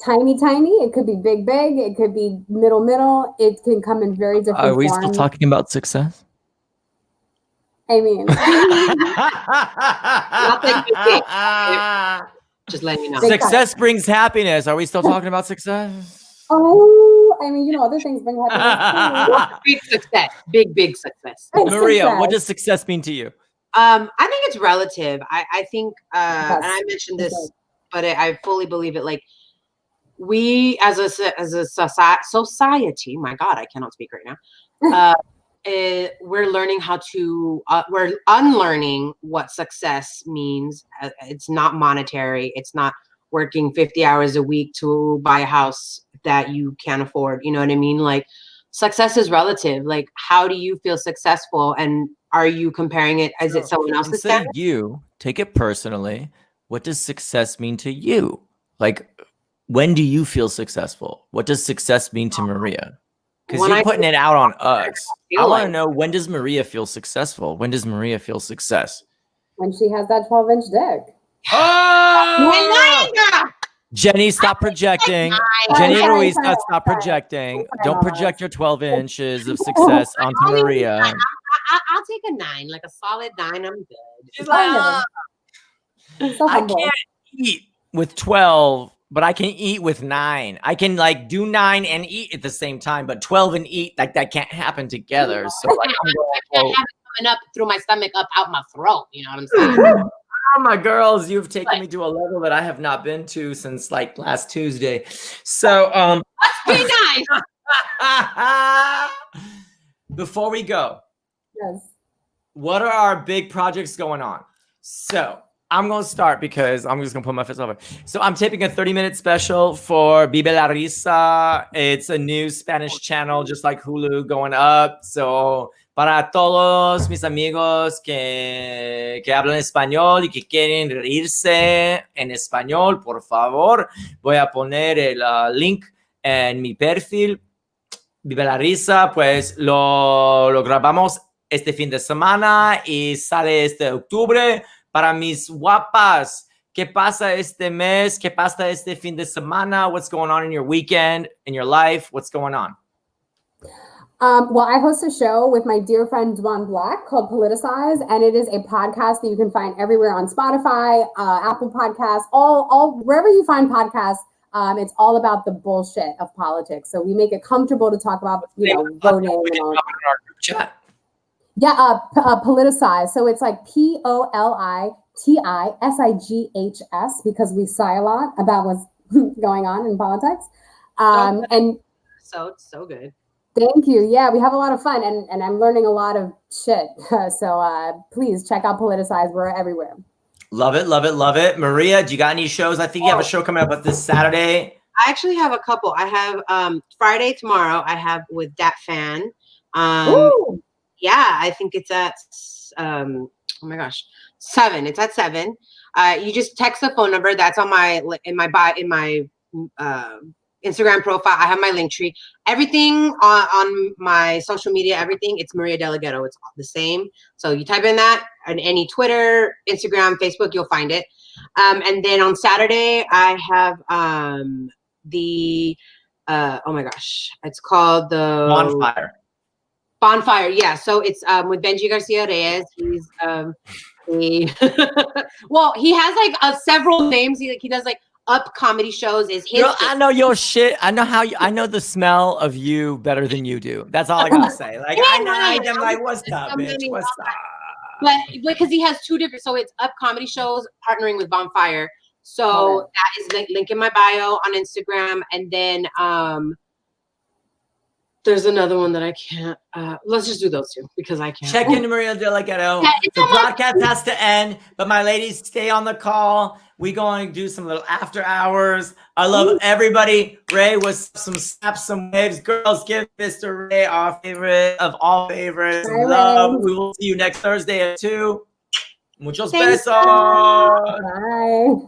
tiny. It could be big. It could be middle. It can come in very different forms.
Are we still talking about success?
I mean,
just letting you know.
Success brings happiness. Are we still talking about success?
Oh, I mean, other things bring happiness.
Big success, big success.
Maria, what does success mean to you?
I think it's relative. I think, and I mentioned this, but I fully believe it. Like, we as a society, my God, I cannot speak right now. We're learning how to, we're unlearning what success means. It's not monetary. It's not working 50 hours a week to buy a house that you can't afford. You know what I mean? Like, success is relative. Like, how do you feel successful? And are you comparing it? Is it someone else's standard?
You take it personally. What does success mean to you? Like, when do you feel successful? What does success mean to Maria? Because you're putting it out on us. I want to know, when does Maria feel successful? When does Maria feel success?
When she has that 12-inch dick.
Oh! Jenny, stop projecting. Jenni Ruiza, stop projecting. Don't project your 12 inches of success onto Maria.
I'll take a 9, like a solid 9. I'm good.
She's like, I can't eat with 12, but I can eat with 9. I can do 9 and eat at the same time, but 12 and eat, that can't happen together. So
I can't have it coming up through my stomach, up out my throat. You know what I'm saying?
Oh, my girls, you've taken me to a level that I have not been to since last Tuesday. So
let's be
nice. Before we go,
yes,
what are our big projects going on? So I'm going to start because I'm just going to put my fist over. So I'm taping a 30-minute special for Vive la Risa. It's a new Spanish channel, just like Hulu, going up. So para todos mis amigos que hablan español y que quieren reírse en español, por favor, voy a poner el link en mi perfil Vive la Risa, pues lo grabamos este fin de semana y sale este octubre. Para mis guapas, ¿qué pasa este mes? ¿Qué pasa este fin de semana? What's going on in your weekend, in your life? What's going on?
Well, I host a show with my dear friend Dwan Black called Politicize, and it is a podcast that you can find everywhere on Spotify, Apple Podcasts, all wherever you find podcasts. It's all about the bullshit of politics. So we make it comfortable to talk about, voting and all that.
Our group chat.
Yeah, Politicize. So it's like POLITISIGHS because we sigh a lot about what's going on in politics. And
so good.
Thank you. Yeah, we have a lot of fun, and I'm learning a lot of shit. So please check out Politicize. We're everywhere.
Love it, love it, love it. Maria, do you got any shows? I think you have a show coming up this Saturday.
I actually have a couple. I have Friday tomorrow. I have with Dat Fan. Yeah, I think it's at oh my gosh, 7. It's at 7. You just text the phone number that's on my Instagram profile. I have my link tree. Everything on my social media, everything, it's Maria Del Ghetto. It's the same. So you type in that on any Twitter, Instagram, Facebook, you'll find it. And then on Saturday, I have the oh my gosh, it's called the Bonfire. Yeah. So it's with Benji Garcia Reyes. He's well, he has like several names. He does like Up comedy shows is his.
Girl, I know your shit. I know I know the smell of you better than you do. That's all I gotta say. Like I'm like, what's up, bitch? What's up?
But because he has 2 different, so it's Up comedy shows partnering with Bonfire. So that is link in my bio on Instagram, and then there's another one that I can't. Let's just do those 2 because I can't.
Check into Maria Del Ghetto. The broadcast has to end, but my ladies, stay on the call. We going to do some little after hours. I love everybody. Ray was some snaps, some waves. Girls, give Mr. Ray our favorite of all favorites. Love. We will see you next Thursday at 2. Muchos besos.
Bye.